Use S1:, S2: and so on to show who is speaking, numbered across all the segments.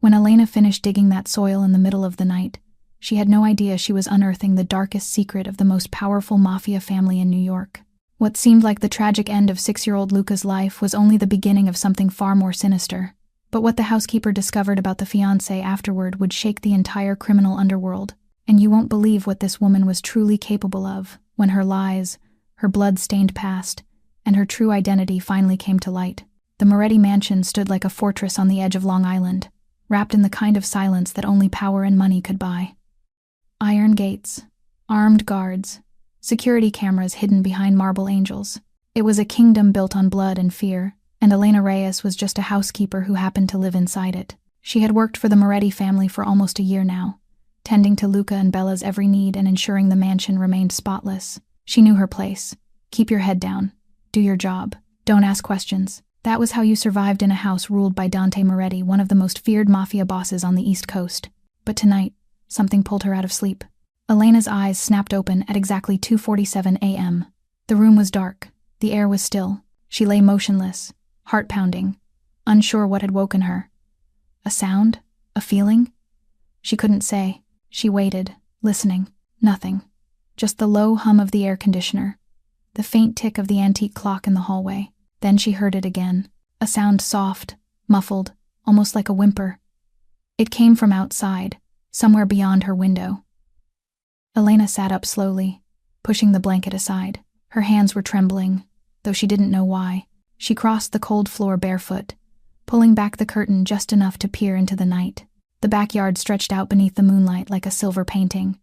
S1: When Elena finished digging that soil in the middle of the night, she had no idea she was unearthing the darkest secret of the most powerful Mafia family in New York. What seemed like the tragic end of 6-year-old Luca's life was only the beginning of something far more sinister. But what the housekeeper discovered about the fiancé afterward would shake the entire criminal underworld, and you won't believe what this woman was truly capable of when her lies, her blood-stained past, and her true identity finally came to light. The Moretti mansion stood like a fortress on the edge of Long Island, wrapped in the kind of silence that only power and money could buy. Iron gates, armed guards, security cameras hidden behind marble angels. It was a kingdom built on blood and fear, and Elena Reyes was just a housekeeper who happened to live inside it. She had worked for the Moretti family for almost a year now, tending to Luca and Bella's every need and ensuring the mansion remained spotless. She knew her place. Keep your head down. Do your job. Don't ask questions. That was how you survived in a house ruled by Dante Moretti, one of the most feared mafia bosses on the East Coast. But tonight, something pulled her out of sleep. Elena's eyes snapped open at exactly 2:47 a.m. The room was dark. The air was still. She lay motionless, heart pounding, unsure what had woken her. A sound? A feeling? She couldn't say. She waited, listening. Nothing. Just the low hum of the air conditioner, the faint tick of the antique clock in the hallway. Then she heard it again. A sound soft, muffled, almost like a whimper. It came from outside, somewhere beyond her window. Elena sat up slowly, pushing the blanket aside. Her hands were trembling, though she didn't know why. She crossed the cold floor barefoot, pulling back the curtain just enough to peer into the night. The backyard stretched out beneath the moonlight like a silver painting.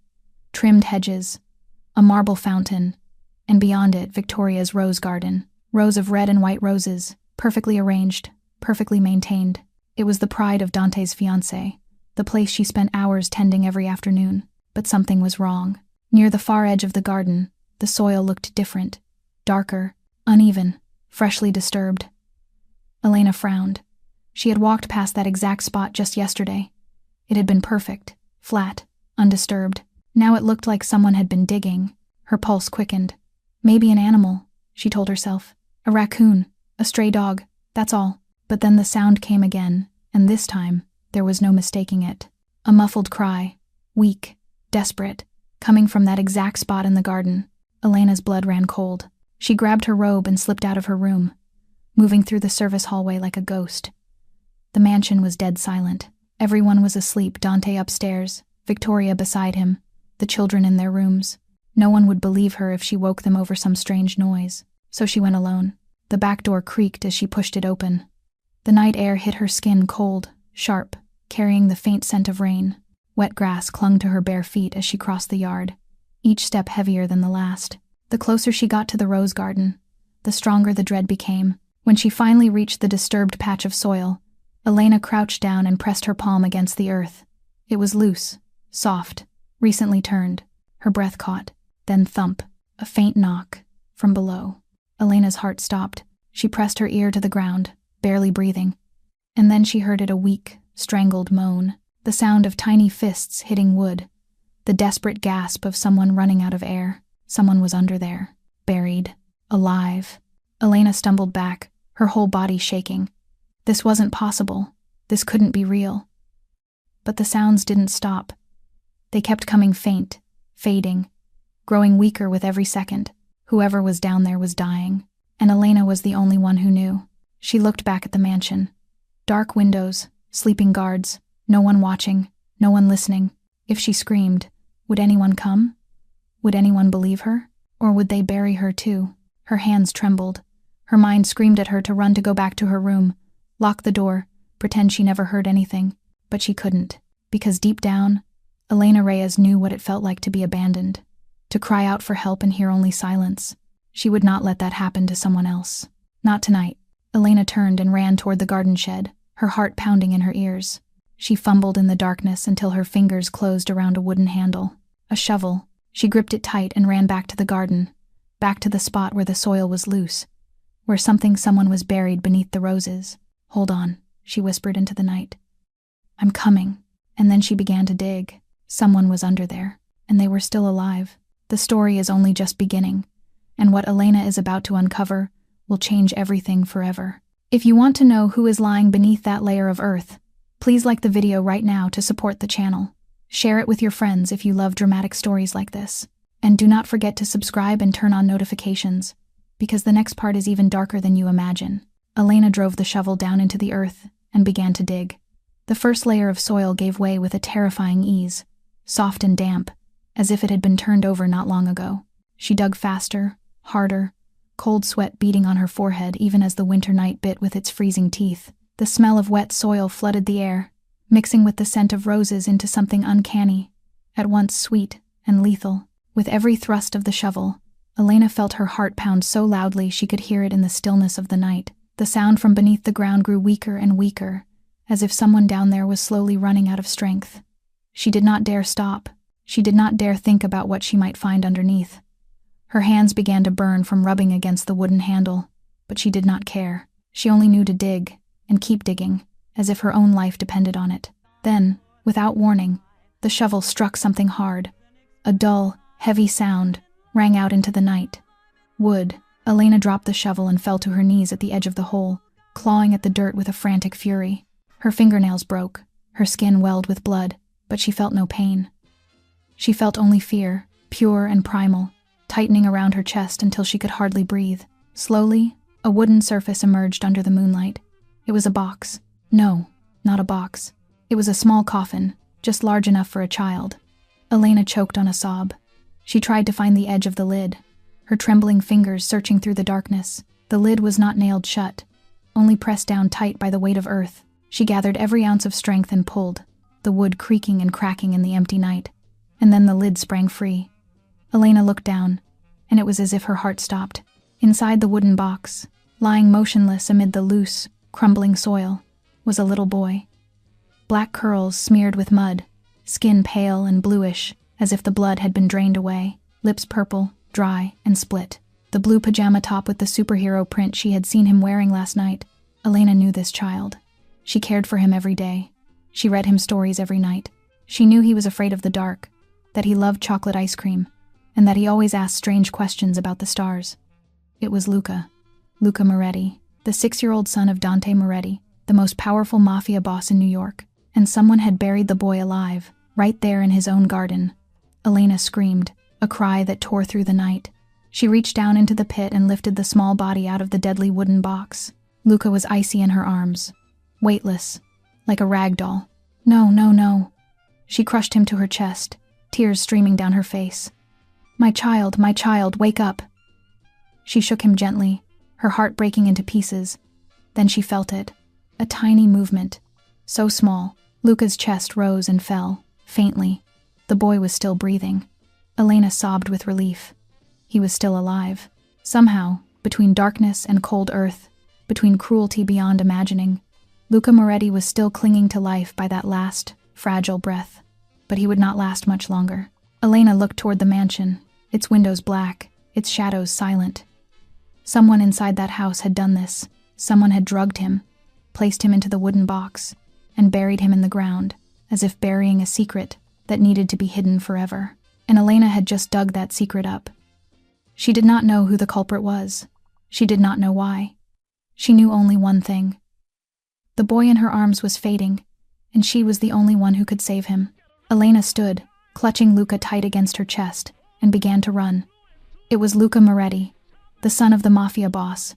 S1: Trimmed hedges, a marble fountain, and beyond it Victoria's rose garden. Rows of red and white roses, perfectly arranged, perfectly maintained. It was the pride of Dante's fiancé, the place she spent hours tending every afternoon. But something was wrong. Near the far edge of the garden, the soil looked different, darker, uneven, freshly disturbed. Elena frowned. She had walked past that exact spot just yesterday. It had been perfect, flat, undisturbed. Now it looked like someone had been digging. Her pulse quickened. Maybe an animal, she told herself. A raccoon, a stray dog, that's all. But then the sound came again, and this time, there was no mistaking it. A muffled cry, weak, desperate, coming from that exact spot in the garden. Elena's blood ran cold. She grabbed her robe and slipped out of her room, moving through the service hallway like a ghost. The mansion was dead silent. Everyone was asleep, Dante upstairs, Victoria beside him, the children in their rooms. No one would believe her if she woke them over some strange noise. So she went alone. The back door creaked as she pushed it open. The night air hit her skin cold, sharp, carrying the faint scent of rain. Wet grass clung to her bare feet as she crossed the yard, each step heavier than the last. The closer she got to the rose garden, the stronger the dread became. When she finally reached the disturbed patch of soil, Elena crouched down and pressed her palm against the earth. It was loose, soft, recently turned. Her breath caught, then thump, a faint knock, from below. Elena's heart stopped. She pressed her ear to the ground, barely breathing. And then she heard it, a weak, strangled moan, the sound of tiny fists hitting wood, the desperate gasp of someone running out of air. Someone was under there, buried, alive. Elena stumbled back, her whole body shaking. This wasn't possible. This couldn't be real. But the sounds didn't stop. They kept coming faint, fading, growing weaker with every second. Whoever was down there was dying, and Elena was the only one who knew. She looked back at the mansion. Dark windows, sleeping guards, no one watching, no one listening. If she screamed, would anyone come? Would anyone believe her? Or would they bury her too? Her hands trembled. Her mind screamed at her to run, to go back to her room, lock the door, pretend she never heard anything. But she couldn't, because deep down, Elena Reyes knew what it felt like to be abandoned, to cry out for help and hear only silence. She would not let that happen to someone else. Not tonight. Elena turned and ran toward the garden shed, her heart pounding in her ears. She fumbled in the darkness until her fingers closed around a wooden handle. A shovel. She gripped it tight and ran back to the garden, back to the spot where the soil was loose, where someone was buried beneath the roses. "Hold on," she whispered into the night. "I'm coming." And then she began to dig. Someone was under there, and they were still alive. The story is only just beginning, and what Elena is about to uncover will change everything forever. If you want to know who is lying beneath that layer of earth, Please like the video right now to support the channel. Share it with your friends if you love dramatic stories like this. And do not forget to subscribe and turn on notifications, because the next part is even darker than you imagine. Elena drove the shovel down into the earth and began to dig. The first layer of soil gave way with a terrifying ease, soft and damp, as if it had been turned over not long ago. She dug faster, harder, cold sweat beating on her forehead even as the winter night bit with its freezing teeth. The smell of wet soil flooded the air, mixing with the scent of roses into something uncanny, at once sweet and lethal. With every thrust of the shovel, Elena felt her heart pound so loudly she could hear it in the stillness of the night. The sound from beneath the ground grew weaker and weaker, as if someone down there was slowly running out of strength. She did not dare stop. She did not dare think about what she might find underneath. Her hands began to burn from rubbing against the wooden handle, but she did not care. She only knew to dig, and keep digging, as if her own life depended on it. Then, without warning, the shovel struck something hard. A dull, heavy sound rang out into the night. Wood. Elena dropped the shovel and fell to her knees at the edge of the hole, clawing at the dirt with a frantic fury. Her fingernails broke, her skin welled with blood, but she felt no pain. She felt only fear, pure and primal, tightening around her chest until she could hardly breathe. Slowly, a wooden surface emerged under the moonlight. It was a box. No, not a box. It was a small coffin, just large enough for a child. Elena choked on a sob. She tried to find the edge of the lid, her trembling fingers searching through the darkness. The lid was not nailed shut, only pressed down tight by the weight of earth. She gathered every ounce of strength and pulled, the wood creaking and cracking in the empty night. And then the lid sprang free. Elena looked down, and it was as if her heart stopped. Inside the wooden box, lying motionless amid the loose, crumbling soil, was a little boy. Black curls smeared with mud, skin pale and bluish, as if the blood had been drained away, lips purple, dry, and split. The blue pajama top with the superhero print she had seen him wearing last night. Elena knew this child. She cared for him every day. She read him stories every night. She knew he was afraid of the dark, that he loved chocolate ice cream, and that he always asked strange questions about the stars. It was Luca Moretti, the 6-year-old son of Dante Moretti, the most powerful mafia boss in New York, and someone had buried the boy alive, right there in his own garden. Elena screamed, a cry that tore through the night. She reached down into the pit and lifted the small body out of the deadly wooden box. Luca was icy in her arms, weightless, like a rag doll. No, no, no. She crushed him to her chest, tears streaming down her face. My child, wake up. She shook him gently, her heart breaking into pieces. Then she felt it, a tiny movement, so small. Luca's chest rose and fell, faintly. The boy was still breathing. Elena sobbed with relief. He was still alive. Somehow, between darkness and cold earth, between cruelty beyond imagining, Luca Moretti was still clinging to life by that last, fragile breath. But he would not last much longer. Elena looked toward the mansion, its windows black, its shadows silent. Someone inside that house had done this. Someone had drugged him, placed him into the wooden box, and buried him in the ground, as if burying a secret that needed to be hidden forever. And Elena had just dug that secret up. She did not know who the culprit was. She did not know why. She knew only one thing. The boy in her arms was fading, and she was the only one who could save him. Elena stood, clutching Luca tight against her chest, and began to run. It was Luca Moretti, the son of the Mafia boss,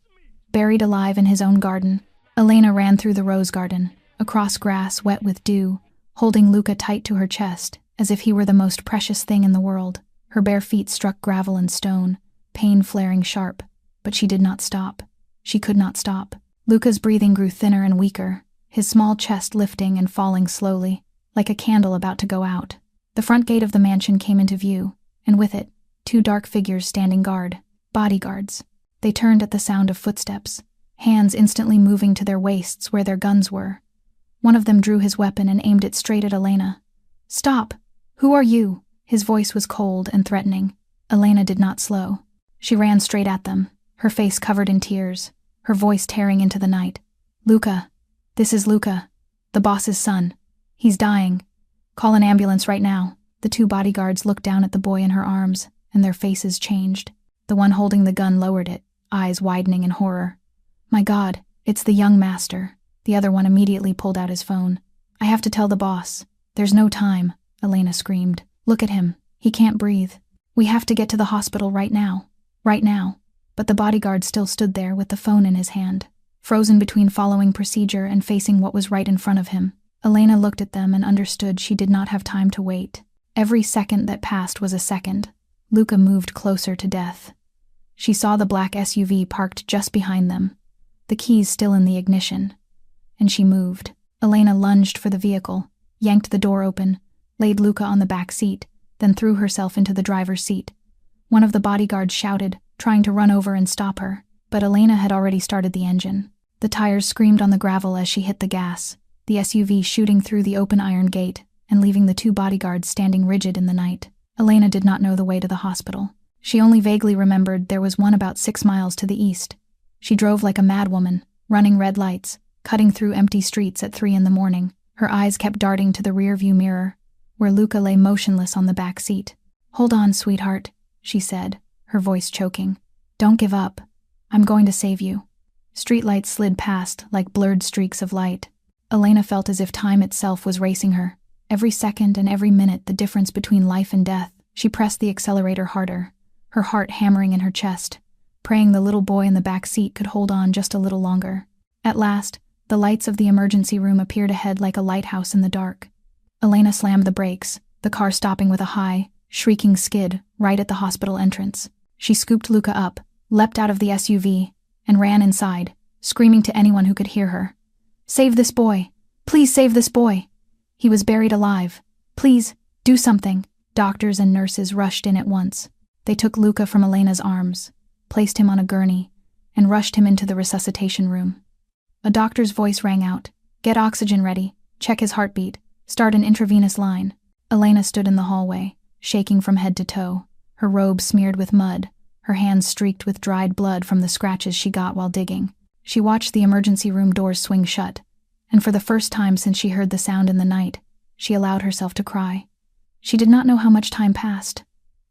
S1: buried alive in his own garden. Elena ran through the rose garden, across grass wet with dew, holding Luca tight to her chest, as if he were the most precious thing in the world. Her bare feet struck gravel and stone, pain flaring sharp, but she did not stop. She could not stop. Luca's breathing grew thinner and weaker, his small chest lifting and falling slowly, like a candle about to go out. The front gate of the mansion came into view, and with it, 2 dark figures standing guard, bodyguards. They turned at the sound of footsteps, hands instantly moving to their waists where their guns were. One of them drew his weapon and aimed it straight at Elena. Stop! Who are you? His voice was cold and threatening. Elena did not slow. She ran straight at them, her face covered in tears, her voice tearing into the night. Luca. This is Luca, the boss's son. He's dying. Call an ambulance right now. The 2 bodyguards looked down at the boy in her arms, and their faces changed. The one holding the gun lowered it, eyes widening in horror. My God, it's the young master. The other one immediately pulled out his phone. I have to tell the boss. There's no time, Elena screamed. Look at him. He can't breathe. We have to get to the hospital right now. Right now. But the bodyguard still stood there with the phone in his hand, frozen between following procedure and facing what was right in front of him. Elena looked at them and understood she did not have time to wait. Every second that passed was a second. Luca moved closer to death. She saw the black SUV parked just behind them, the keys still in the ignition. And she moved. Elena lunged for the vehicle, yanked the door open, laid Luca on the back seat, then threw herself into the driver's seat. One of the bodyguards shouted, trying to run over and stop her, but Elena had already started the engine. The tires screamed on the gravel as she hit the gas, the SUV shooting through the open iron gate and leaving the two bodyguards standing rigid in the night. Elena did not know the way to the hospital. She only vaguely remembered there was one about 6 miles to the east. She drove like a madwoman, running red lights, cutting through empty streets at 3 a.m. Her eyes kept darting to the rearview mirror, where Luca lay motionless on the back seat. "Hold on, sweetheart," she said, her voice choking. "Don't give up. I'm going to save you." Streetlights slid past like blurred streaks of light. Elena felt as if time itself was racing her. Every second and every minute the difference between life and death. She pressed the accelerator harder, her heart hammering in her chest, praying the little boy in the back seat could hold on just a little longer. At last, the lights of the emergency room appeared ahead like a lighthouse in the dark. Elena slammed the brakes, the car stopping with a high, shrieking skid right at the hospital entrance. She scooped Luca up, leapt out of the SUV, and ran inside, screaming to anyone who could hear her. "Save this boy! Please save this boy! He was buried alive. Please, do something." Doctors and nurses rushed in at once. They took Luca from Elena's arms, placed him on a gurney, and rushed him into the resuscitation room. A doctor's voice rang out. "Get oxygen ready, check his heartbeat, start an intravenous line." Elena stood in the hallway, shaking from head to toe, her robe smeared with mud, her hands streaked with dried blood from the scratches she got while digging. She watched the emergency room doors swing shut, and for the first time since she heard the sound in the night, she allowed herself to cry. She did not know how much time passed.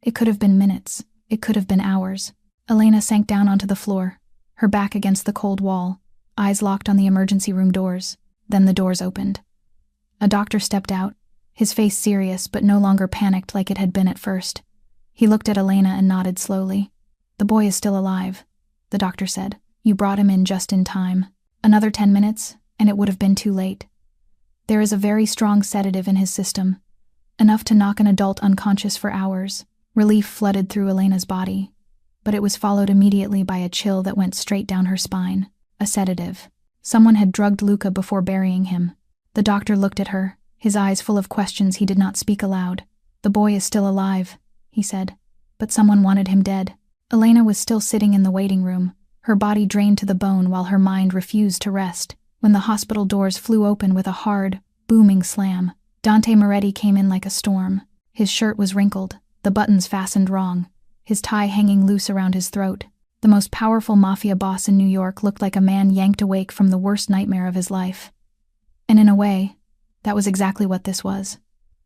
S1: It could have been minutes. It could have been hours. Elena sank down onto the floor, her back against the cold wall, eyes locked on the emergency room doors. Then the doors opened. A doctor stepped out, his face serious but no longer panicked like it had been at first. He looked at Elena and nodded slowly. "The boy is still alive," the doctor said. "You brought him in just in time. Another 10 minutes, and it would have been too late. There is a very strong sedative in his system, enough to knock an adult unconscious for hours." Relief flooded through Elena's body, but it was followed immediately by a chill that went straight down her spine. A sedative. Someone had drugged Luca before burying him. The doctor looked at her, his eyes full of questions he did not speak aloud. "The boy is still alive," he said, "but someone wanted him dead." Elena was still sitting in the waiting room, her body drained to the bone while her mind refused to rest, when the hospital doors flew open with a hard, booming slam. Dante Moretti came in like a storm. His shirt was wrinkled, the buttons fastened wrong, his tie hanging loose around his throat. The most powerful mafia boss in New York looked like a man yanked awake from the worst nightmare of his life. And in a way, that was exactly what this was.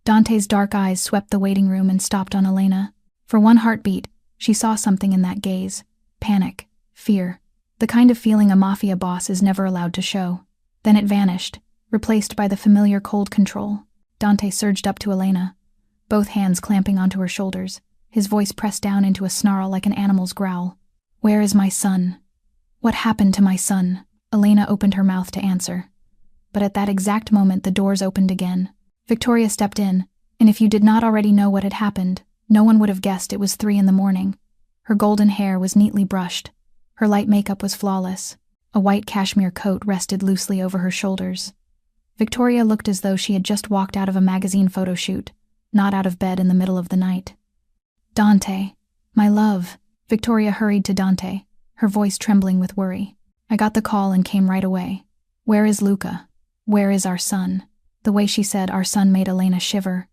S1: Dante's dark eyes swept the waiting room and stopped on Elena. For one heartbeat, she saw something in that gaze. Panic, fear, the kind of feeling a mafia boss is never allowed to show. Then it vanished, replaced by the familiar cold control. Dante surged up to Elena, both hands clamping onto her shoulders, his voice pressed down into a snarl like an animal's growl. "Where is my son? What happened to my son?" Elena opened her mouth to answer. But at that exact moment the doors opened again. Victoria stepped in, and if you did not already know what had happened, no one would have guessed it was 3 a.m. Her golden hair was neatly brushed. Her light makeup was flawless. A white cashmere coat rested loosely over her shoulders. Victoria looked as though she had just walked out of a magazine photo shoot, not out of bed in the middle of the night. "Dante, my love." Victoria hurried to Dante, her voice trembling with worry. "I got the call and came right away. Where is Luca? Where is our son?" The way she said our son made Elena shiver.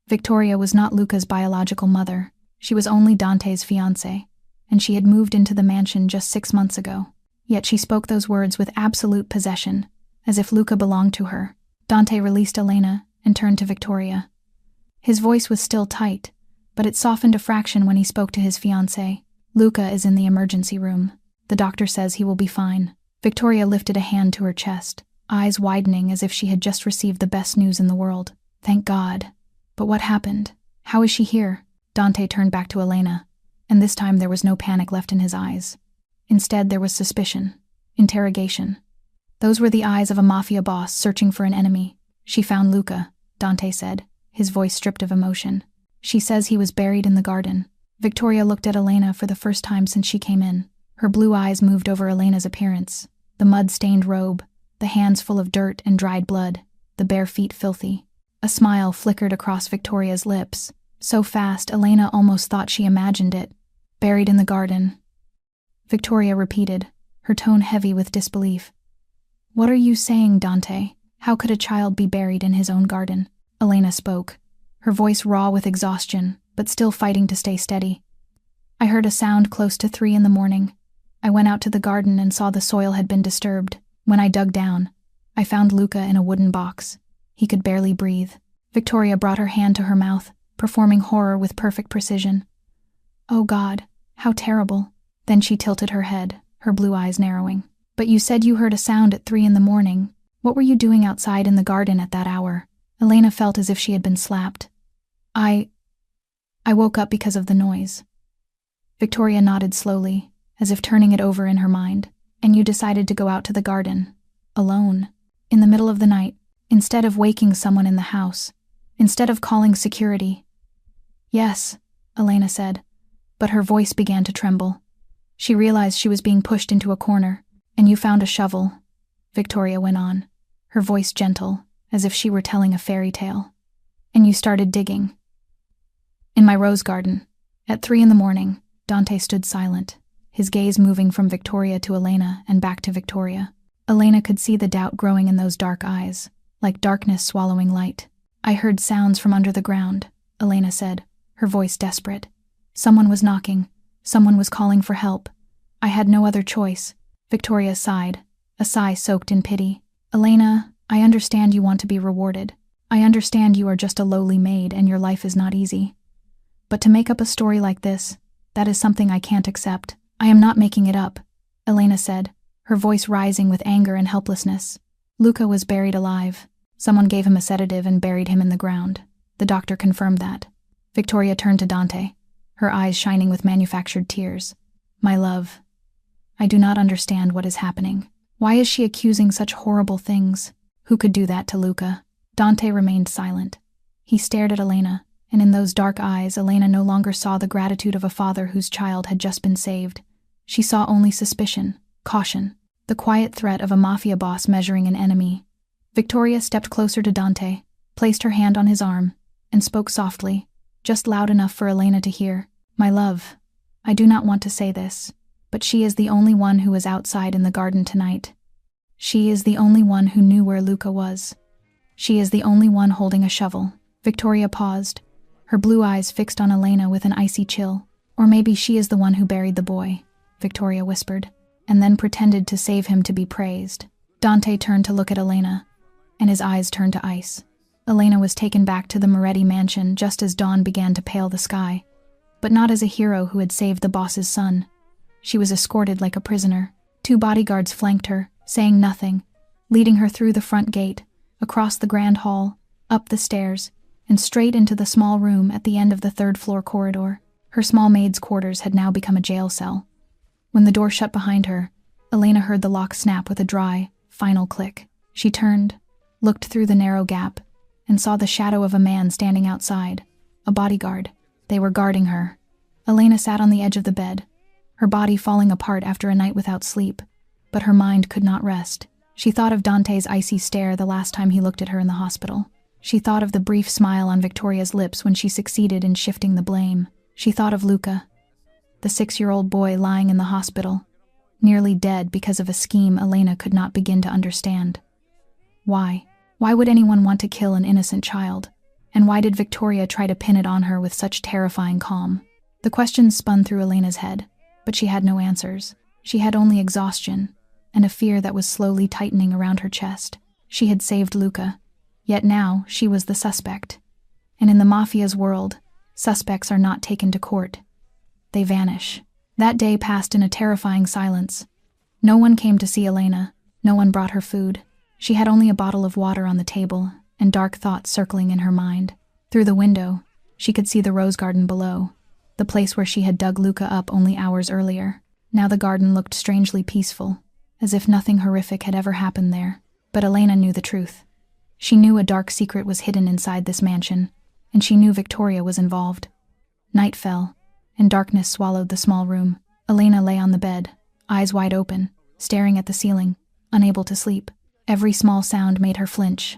S1: Victoria was not Luca's biological mother. She was only Dante's fiancée, and she had moved into the mansion just 6 months ago. Yet she spoke those words with absolute possession, as if Luca belonged to her. Dante released Elena and turned to Victoria. His voice was still tight, but it softened a fraction when he spoke to his fiancée. "Luca is in the emergency room. The doctor says he will be fine." Victoria lifted a hand to her chest, eyes widening as if she had just received the best news in the world. Thank God. But what happened? How is she here? Dante turned back to Elena, and this time there was no panic left in his eyes. Instead, there was suspicion, interrogation. Those were the eyes of a mafia boss searching for an enemy. She found Luca, Dante said, his voice stripped of emotion. She says he was buried in the garden. Victoria looked at Elena for the first time since she came in. Her blue eyes moved over Elena's appearance, the mud-stained robe, the hands full of dirt and dried blood, the bare feet filthy. A smile flickered across Victoria's lips, so fast Elena almost thought she imagined it. Buried in the garden. Victoria repeated, her tone heavy with disbelief. What are you saying, Dante? How could a child be buried in his own garden? Elena spoke, her voice raw with exhaustion, but still fighting to stay steady. I heard a sound close to 3 a.m. I went out to the garden and saw the soil had been disturbed. When I dug down, I found Luca in a wooden box. He could barely breathe. Victoria brought her hand to her mouth, performing horror with perfect precision. Oh God, how terrible. Then she tilted her head, her blue eyes narrowing. But you said you heard a sound at 3 a.m. What were you doing outside in the garden at that hour? Elena felt as if she had been slapped. I woke up because of the noise. Victoria nodded slowly, as if turning it over in her mind. And you decided to go out to the garden, alone, in the middle of the night, instead of waking someone in the house, instead of calling security. Yes, Elena said, but her voice began to tremble. She realized she was being pushed into a corner. And you found a shovel, Victoria went on, her voice gentle, as if she were telling a fairy tale. And you started digging. In my rose garden. At 3 a.m, Dante stood silent, his gaze moving from Victoria to Elena and back to Victoria. Elena could see the doubt growing in those dark eyes, like darkness swallowing light. I heard sounds from under the ground, Elena said, her voice desperate. Someone was knocking. Someone was calling for help. I had no other choice. Victoria sighed, a sigh soaked in pity. Elena, I understand you want to be rewarded. I understand you are just a lowly maid and your life is not easy. But to make up a story like this, that is something I can't accept. I am not making it up, Elena said, her voice rising with anger and helplessness. Luca was buried alive. Someone gave him a sedative and buried him in the ground. The doctor confirmed that. Victoria turned to Dante, her eyes shining with manufactured tears. My love, I do not understand what is happening. Why is she accusing such horrible things? Who could do that to Luca? Dante remained silent. He stared at Elena, and in those dark eyes, Elena no longer saw the gratitude of a father whose child had just been saved. She saw only suspicion, caution, the quiet threat of a mafia boss measuring an enemy. Victoria stepped closer to Dante, placed her hand on his arm, and spoke softly, just loud enough for Elena to hear. My love, I do not want to say this, but she is the only one who was outside in the garden tonight. She is the only one who knew where Luca was. She is the only one holding a shovel. Victoria paused, her blue eyes fixed on Elena with an icy chill. Or maybe she is the one who buried the boy, Victoria whispered, and then pretended to save him to be praised. Dante turned to look at Elena, and his eyes turned to ice. Elena was taken back to the Moretti mansion just as dawn began to pale the sky, but not as a hero who had saved the boss's son. She was escorted like a prisoner. 2 bodyguards flanked her, saying nothing, leading her through the front gate, across the grand hall, up the stairs, and straight into the small room at the end of the 3rd-floor corridor. Her small maid's quarters had now become a jail cell. When the door shut behind her, Elena heard the lock snap with a dry, final click. She turned, looked through the narrow gap, and saw the shadow of a man standing outside, a bodyguard. They were guarding her. Elena sat on the edge of the bed, her body falling apart after a night without sleep, but her mind could not rest. She thought of Dante's icy stare the last time he looked at her in the hospital. She thought of the brief smile on Victoria's lips when she succeeded in shifting the blame. She thought of Luca, the 6-year-old boy lying in the hospital, nearly dead because of a scheme Elena could not begin to understand. Why? Why would anyone want to kill an innocent child? And why did Victoria try to pin it on her with such terrifying calm? The questions spun through Elena's head, but she had no answers. She had only exhaustion, and a fear that was slowly tightening around her chest. She had saved Luca, yet now she was the suspect. And in the Mafia's world, suspects are not taken to court. They vanish. That day passed in a terrifying silence. No one came to see Elena, no one brought her food. She had only a bottle of water on the table and dark thoughts circling in her mind. Through the window, she could see the rose garden below, the place where she had dug Luca up only hours earlier. Now the garden looked strangely peaceful, as if nothing horrific had ever happened there. But Elena knew the truth. She knew a dark secret was hidden inside this mansion, and she knew Victoria was involved. Night fell, and darkness swallowed the small room. Elena lay on the bed, eyes wide open, staring at the ceiling, unable to sleep. Every small sound made her flinch.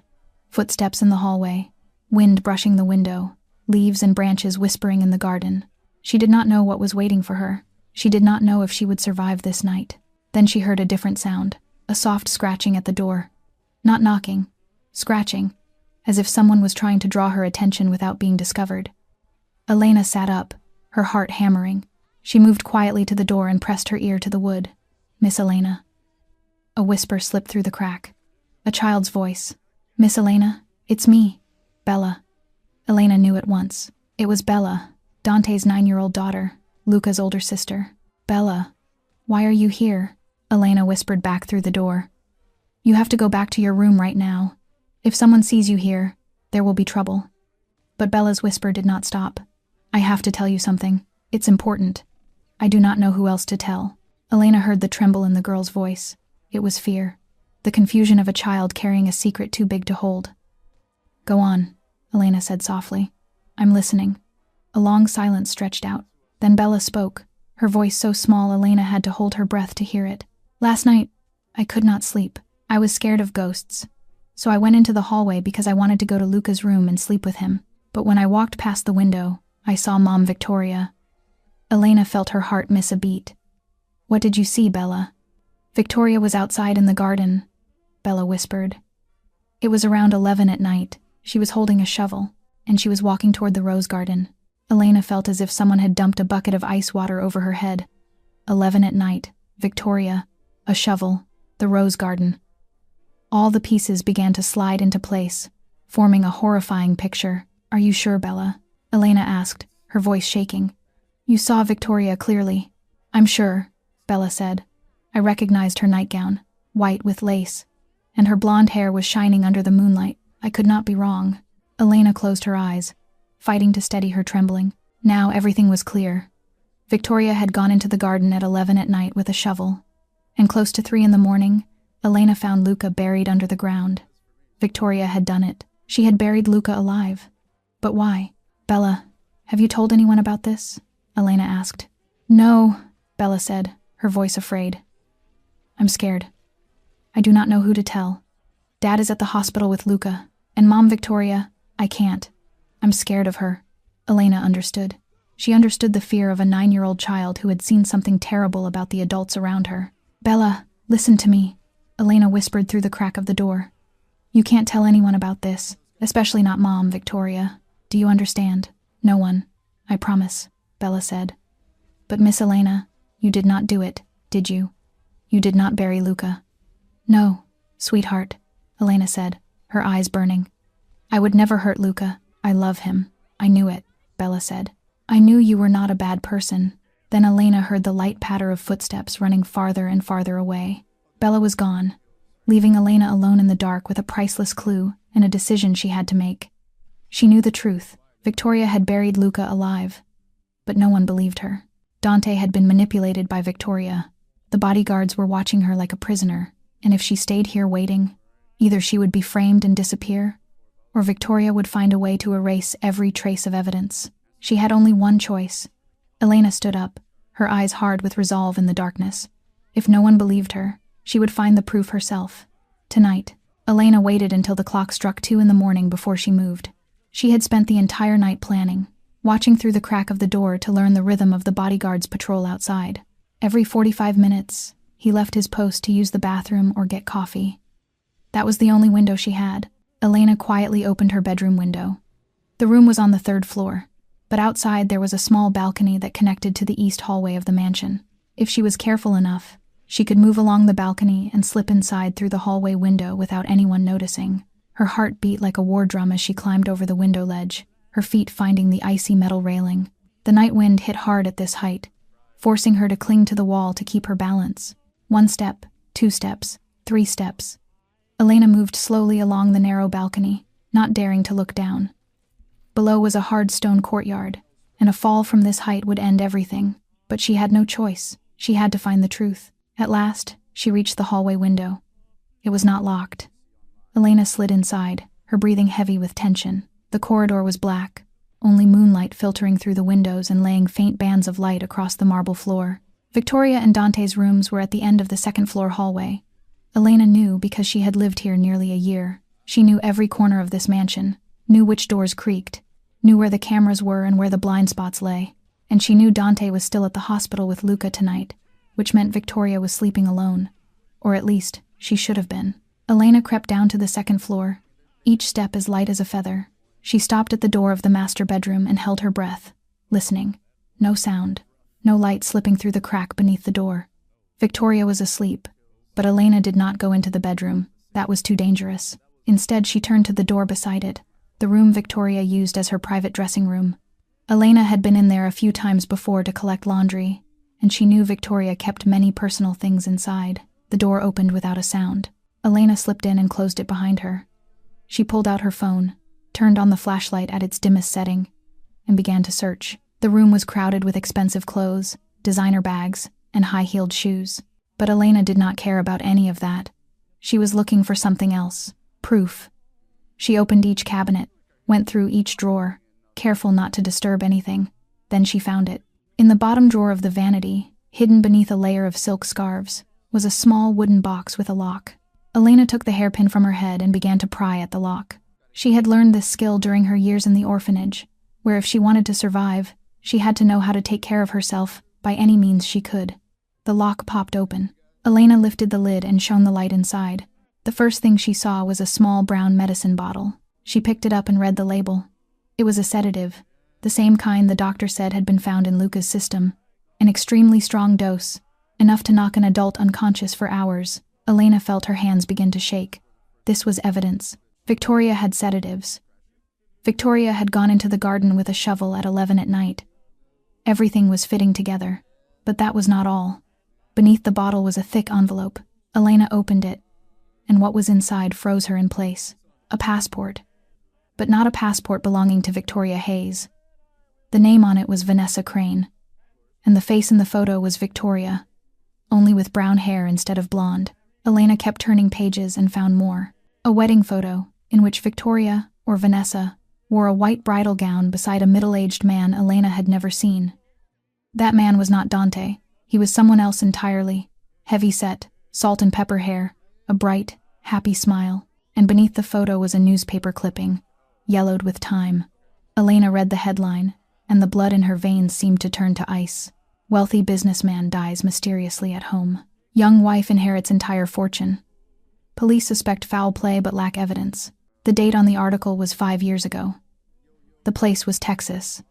S1: Footsteps in the hallway, wind brushing the window, leaves and branches whispering in the garden. She did not know what was waiting for her. She did not know if she would survive this night. Then she heard a different sound, a soft scratching at the door. Not knocking, scratching, as if someone was trying to draw her attention without being discovered. Elena sat up, her heart hammering. She moved quietly to the door and pressed her ear to the wood. "Miss Elena." A whisper slipped through the crack. A child's voice. "Miss Elena, it's me, Bella." Elena knew at once. It was Bella, Dante's 9-year-old daughter, Luca's older sister. "Bella, why are you here?" Elena whispered back through the door. "You have to go back to your room right now. If someone sees you here, there will be trouble." But Bella's whisper did not stop. "I have to tell you something. It's important. I do not know who else to tell." Elena heard the tremble in the girl's voice. It was fear, the confusion of a child carrying a secret too big to hold. "Go on," Elena said softly. "I'm listening." A long silence stretched out. Then Bella spoke, her voice so small Elena had to hold her breath to hear it. "Last night, I could not sleep. I was scared of ghosts. So I went into the hallway because I wanted to go to Luca's room and sleep with him. But when I walked past the window, I saw Mom Victoria." Elena felt her heart miss a beat. "What did you see, Bella?" "Victoria was outside in the garden," Bella whispered. "It was around 11 at night. She was holding a shovel, and she was walking toward the rose garden." Elena felt as if someone had dumped a bucket of ice water over her head. 11 at night, Victoria, a shovel, the rose garden. All the pieces began to slide into place, forming a horrifying picture. "Are you sure, Bella?" Elena asked, her voice shaking. "You saw Victoria clearly." "I'm sure," Bella said. "I recognized her nightgown, white with lace, and her blonde hair was shining under the moonlight. I could not be wrong." Elena closed her eyes, fighting to steady her trembling. Now everything was clear. Victoria had gone into the garden at 11 at night with a shovel, and close to 3 in the morning, Elena found Luca buried under the ground. Victoria had done it. She had buried Luca alive. But why? "Bella, have you told anyone about this?" Elena asked. "No," Bella said, her voice afraid. "I'm scared. I do not know who to tell. Dad is at the hospital with Luca, and Mom Victoria, I can't. I'm scared of her." Elena understood. She understood the fear of a 9-year-old child who had seen something terrible about the adults around her. "Bella, listen to me," Elena whispered through the crack of the door. "You can't tell anyone about this, especially not Mom Victoria. Do you understand? No one. I promise," Bella said. "But Miss Elena, you did not do it, did you? You did not bury Luca." "No, sweetheart," Elena said, her eyes burning. "I would never hurt Luca. I love him. I knew it," Bella said. "I knew you were not a bad person." Then Elena heard the light patter of footsteps running farther and farther away. Bella was gone, leaving Elena alone in the dark with a priceless clue and a decision she had to make. She knew the truth. Victoria had buried Luca alive, but no one believed her. Dante had been manipulated by Victoria. The bodyguards were watching her like a prisoner, and if she stayed here waiting, either she would be framed and disappear, or Victoria would find a way to erase every trace of evidence. She had only one choice. Elena stood up, her eyes hard with resolve in the darkness. If no one believed her, she would find the proof herself. Tonight, Elena waited until the clock struck 2 in the morning before she moved. She had spent the entire night planning, watching through the crack of the door to learn the rhythm of the bodyguard's patrol outside. Every 45 minutes, he left his post to use the bathroom or get coffee. That was the only window she had. Elena quietly opened her bedroom window. The room was on the 3rd floor, but outside there was a small balcony that connected to the east hallway of the mansion. If she was careful enough, she could move along the balcony and slip inside through the hallway window without anyone noticing. Her heart beat like a war drum as she climbed over the window ledge, her feet finding the icy metal railing. The night wind hit hard at this height, forcing her to cling to the wall to keep her balance. 1 step, 2 steps, 3 steps. Elena moved slowly along the narrow balcony, not daring to look down. Below was a hard stone courtyard, and a fall from this height would end everything. But she had no choice. She had to find the truth. At last, she reached the hallway window. It was not locked. Elena slid inside, her breathing heavy with tension. The corridor was black, only moonlight filtering through the windows and laying faint bands of light across the marble floor. Victoria and Dante's rooms were at the end of the second-floor hallway. Elena knew because she had lived here nearly a year. She knew every corner of this mansion, knew which doors creaked, knew where the cameras were and where the blind spots lay. And she knew Dante was still at the hospital with Luca tonight, which meant Victoria was sleeping alone. Or at least, she should have been. Elena crept down to the second floor, each step as light as a feather. She stopped at the door of the master bedroom and held her breath, listening. No sound, no light slipping through the crack beneath the door. Victoria was asleep, but Elena did not go into the bedroom. That was too dangerous. Instead, she turned to the door beside it, the room Victoria used as her private dressing room. Elena had been in there a few times before to collect laundry, and she knew Victoria kept many personal things inside. The door opened without a sound. Elena slipped in and closed it behind her. She pulled out her phone, turned on the flashlight at its dimmest setting, and began to search. The room was crowded with expensive clothes, designer bags, and high-heeled shoes. But Elena did not care about any of that. She was looking for something else. Proof. She opened each cabinet, went through each drawer, careful not to disturb anything. Then she found it. In the bottom drawer of the vanity, hidden beneath a layer of silk scarves, was a small wooden box with a lock. Elena took the hairpin from her head and began to pry at the lock. She had learned this skill during her years in the orphanage, where if she wanted to survive, she had to know how to take care of herself by any means she could. The lock popped open. Elena lifted the lid and shone the light inside. The first thing she saw was a small brown medicine bottle. She picked it up and read the label. It was a sedative, the same kind the doctor said had been found in Luca's system. An extremely strong dose, enough to knock an adult unconscious for hours. Elena felt her hands begin to shake. This was evidence. Victoria had sedatives. Victoria had gone into the garden with a shovel at 11 at night. Everything was fitting together, but that was not all. Beneath the bottle was a thick envelope. Elena opened it, and what was inside froze her in place. A passport. But not a passport belonging to Victoria Hayes. The name on it was Vanessa Crane, and the face in the photo was Victoria, only with brown hair instead of blonde. Elena kept turning pages and found more. A wedding photo, in which Victoria, or Vanessa, wore a white bridal gown beside a middle-aged man Elena had never seen. That man was not Dante. He was someone else entirely. Heavy-set, salt and pepper hair, a bright, happy smile, and beneath the photo was a newspaper clipping, yellowed with time. Elena read the headline, and the blood in her veins seemed to turn to ice. Wealthy businessman dies mysteriously at home. Young wife inherits entire fortune. Police suspect foul play but lack evidence. The date on the article was 5 years ago. The place was Texas.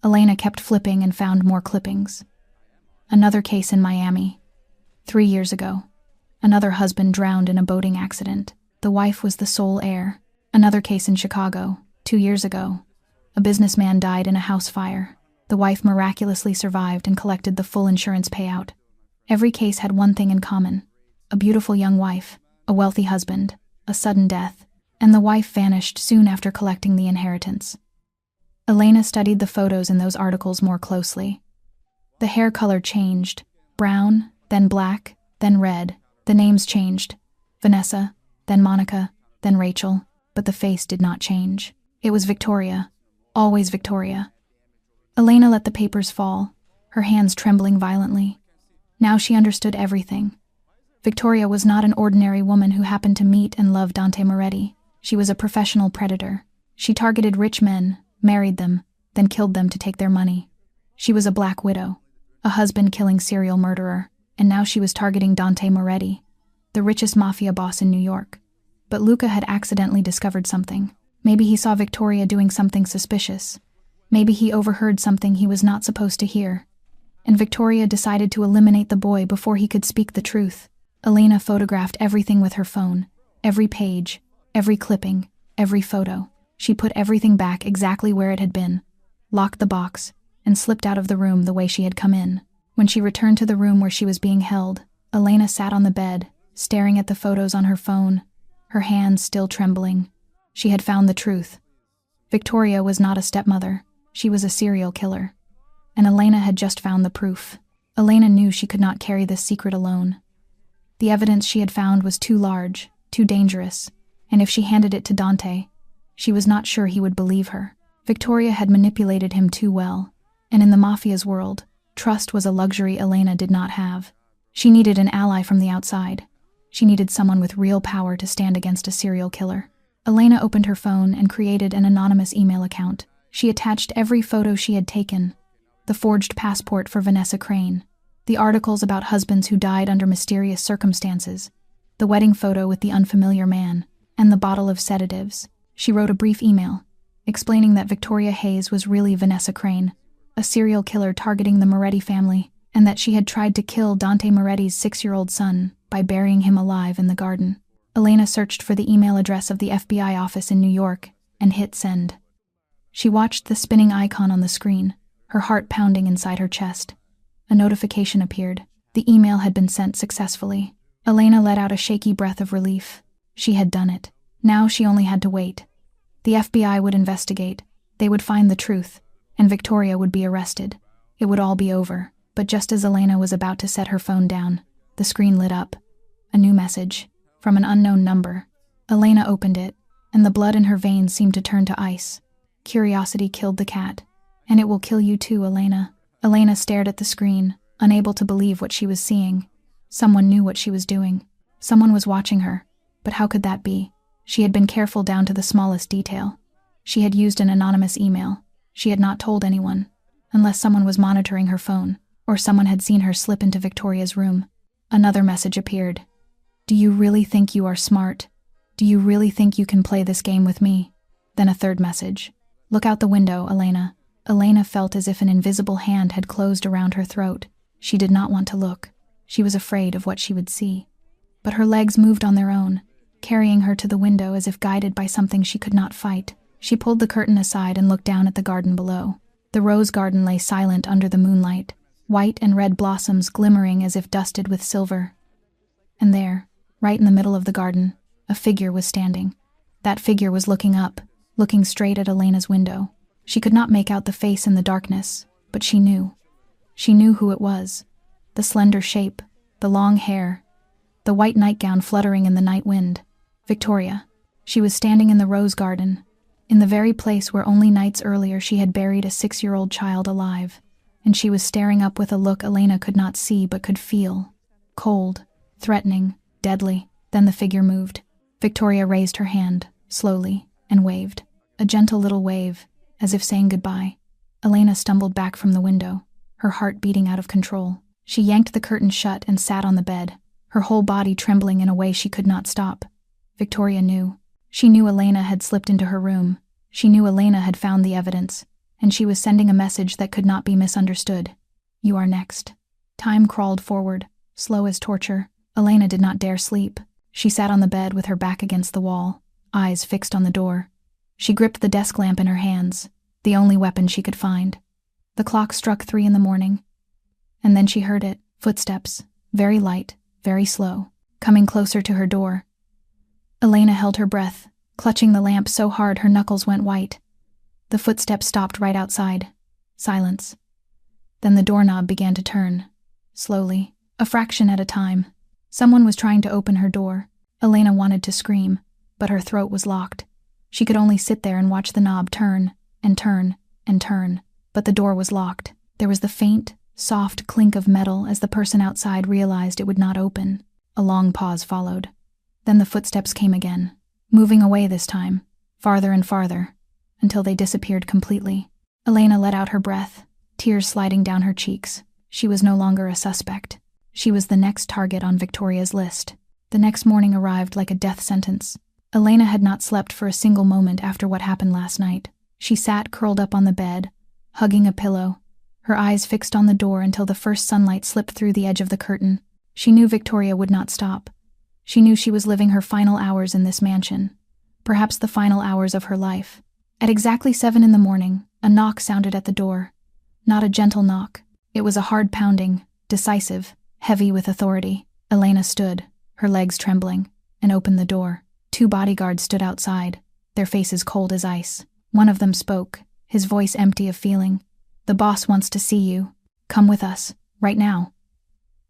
S1: Elena kept flipping and found more clippings. Another case in Miami. 3 years ago. Another husband drowned in a boating accident. The wife was the sole heir. Another case in Chicago. 2 years ago. A businessman died in a house fire. The wife miraculously survived and collected the full insurance payout. Every case had one thing in common. A beautiful young wife, a wealthy husband, a sudden death, and the wife vanished soon after collecting the inheritance. Elena studied the photos in those articles more closely. The hair color changed, brown, then black, then red. The names changed, Vanessa, then Monica, then Rachel, but the face did not change. It was Victoria, always Victoria. Elena let the papers fall, her hands trembling violently. Now she understood everything. Victoria was not an ordinary woman who happened to meet and love Dante Moretti. She was a professional predator. She targeted rich men, married them, then killed them to take their money. She was a black widow, a husband-killing serial murderer, and now she was targeting Dante Moretti, the richest mafia boss in New York. But Luca had accidentally discovered something. Maybe he saw Victoria doing something suspicious. Maybe he overheard something he was not supposed to hear. And Victoria decided to eliminate the boy before he could speak the truth. Elena photographed everything with her phone. Every page, every clipping, every photo. She put everything back exactly where it had been, locked the box, and slipped out of the room the way she had come in. When she returned to the room where she was being held, Elena sat on the bed, staring at the photos on her phone. her hands still trembling. She had found the truth. Victoria was not a stepmother. She was a serial killer. And Elena had just found the proof. Elena knew she could not carry this secret alone. The evidence she had found was too large, too dangerous, and if she handed it to Dante, she was not sure he would believe her. Victoria had manipulated him too well, and in the Mafia's world, trust was a luxury Elena did not have. She needed an ally from the outside. She needed someone with real power to stand against a serial killer. Elena opened her phone and created an anonymous email account. She attached every photo she had taken: the forged passport for Vanessa Crane, the articles about husbands who died under mysterious circumstances, the wedding photo with the unfamiliar man, and the bottle of sedatives. She wrote a brief email, explaining that Victoria Hayes was really Vanessa Crane, a serial killer targeting the Moretti family, and that she had tried to kill Dante Moretti's 6-year-old son by burying him alive in the garden. Elena searched for the email address of the FBI office in New York and hit send. She watched the spinning icon on the screen, her heart pounding inside her chest. A notification appeared. The email had been sent successfully. Elena let out a shaky breath of relief. She had done it. Now she only had to wait. The FBI would investigate. They would find the truth, and Victoria would be arrested. It would all be over. But just as Elena was about to set her phone down, the screen lit up. A new message, from an unknown number. Elena opened it, and the blood in her veins seemed to turn to ice. Curiosity killed the cat. And it will kill you too, Elena. Elena stared at the screen, unable to believe what she was seeing. Someone knew what she was doing. Someone was watching her. But how could that be? She had been careful down to the smallest detail. She had used an anonymous email. She had not told anyone, unless someone was monitoring her phone, or someone had seen her slip into Victoria's room. Another message appeared. Do you really think you are smart? Do you really think you can play this game with me? Then a third message. Look out the window, Elena. Elena felt as if an invisible hand had closed around her throat. She did not want to look. She was afraid of what she would see. But her legs moved on their own, carrying her to the window as if guided by something she could not fight. She pulled the curtain aside and looked down at the garden below. The rose garden lay silent under the moonlight, white and red blossoms glimmering as if dusted with silver. And there, right in the middle of the garden, a figure was standing. That figure was looking up, looking straight at Elena's window. She could not make out the face in the darkness, but she knew. She knew who it was. The slender shape, the long hair, the white nightgown fluttering in the night wind. Victoria. She was standing in the rose garden, in the very place where only nights earlier she had buried a 6-year-old child alive, and she was staring up with a look Elena could not see but could feel. Cold, threatening, deadly. Then the figure moved. Victoria raised her hand, slowly, and waved. A gentle little wave, as if saying goodbye. Elena stumbled back from the window, her heart beating out of control. She yanked the curtain shut and sat on the bed, her whole body trembling in a way she could not stop. Victoria knew. She knew Elena had slipped into her room. She knew Elena had found the evidence, and she was sending a message that could not be misunderstood. You are next. Time crawled forward, slow as torture. Elena did not dare sleep. She sat on the bed with her back against the wall, eyes fixed on the door. She gripped the desk lamp in her hands, the only weapon she could find. The clock struck 3 in the morning. And then she heard it, footsteps, very light, very slow, coming closer to her door. Elena held her breath, clutching the lamp so hard her knuckles went white. The footsteps stopped right outside. Silence. Then the doorknob began to turn, slowly, a fraction at a time. Someone was trying to open her door. Elena wanted to scream, but her throat was locked. She could only sit there and watch the knob turn, and turn, and turn. But the door was locked. There was the faint, soft clink of metal as the person outside realized it would not open. A long pause followed. Then the footsteps came again, moving away this time, farther and farther, until they disappeared completely. Elena let out her breath, tears sliding down her cheeks. She was no longer a suspect. She was the next target on Victoria's list. The next morning arrived like a death sentence. Elena had not slept for a single moment after what happened last night. She sat curled up on the bed, hugging a pillow, her eyes fixed on the door until the first sunlight slipped through the edge of the curtain. She knew Victoria would not stop. She knew she was living her final hours in this mansion, perhaps the final hours of her life. At exactly 7 in the morning, a knock sounded at the door. Not a gentle knock. It was a hard pounding, decisive, heavy with authority. Elena stood, her legs trembling, and opened the door. 2 bodyguards stood outside, their faces cold as ice. One of them spoke, his voice empty of feeling. "The boss wants to see you. Come with us, right now."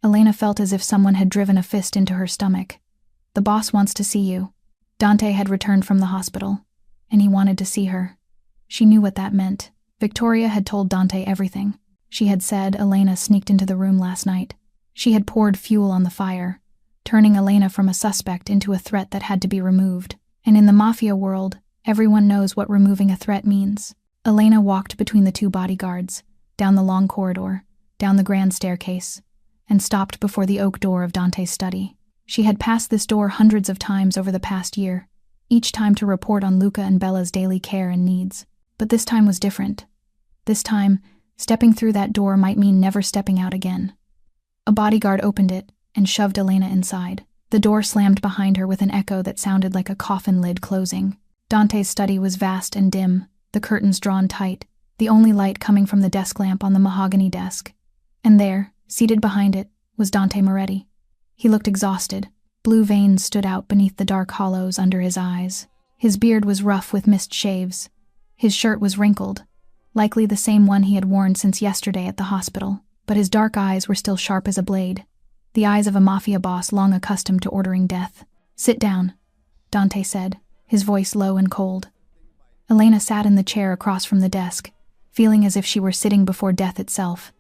S1: Elena felt as if someone had driven a fist into her stomach. "The boss wants to see you." Dante had returned from the hospital, and he wanted to see her. She knew what that meant. Victoria had told Dante everything. She had said Elena sneaked into the room last night. She had poured fuel on the fire, turning Elena from a suspect into a threat that had to be removed. And in the Mafia world, everyone knows what removing a threat means. Elena walked between the 2 bodyguards, down the long corridor, down the grand staircase, and stopped before the oak door of Dante's study. She had passed this door hundreds of times over the past year, each time to report on Luca and Bella's daily care and needs. But this time was different. This time, stepping through that door might mean never stepping out again. A bodyguard opened it and shoved Elena inside. The door slammed behind her with an echo that sounded like a coffin lid closing. Dante's study was vast and dim, the curtains drawn tight, the only light coming from the desk lamp on the mahogany desk. And there, seated behind it, was Dante Moretti. He looked exhausted. Blue veins stood out beneath the dark hollows under his eyes. His beard was rough with missed shaves. His shirt was wrinkled, likely the same one he had worn since yesterday at the hospital, but his dark eyes were still sharp as a blade, the eyes of a Mafia boss long accustomed to ordering death. "Sit down," Dante said, his voice low and cold. Elena sat in the chair across from the desk, feeling as if she were sitting before death itself.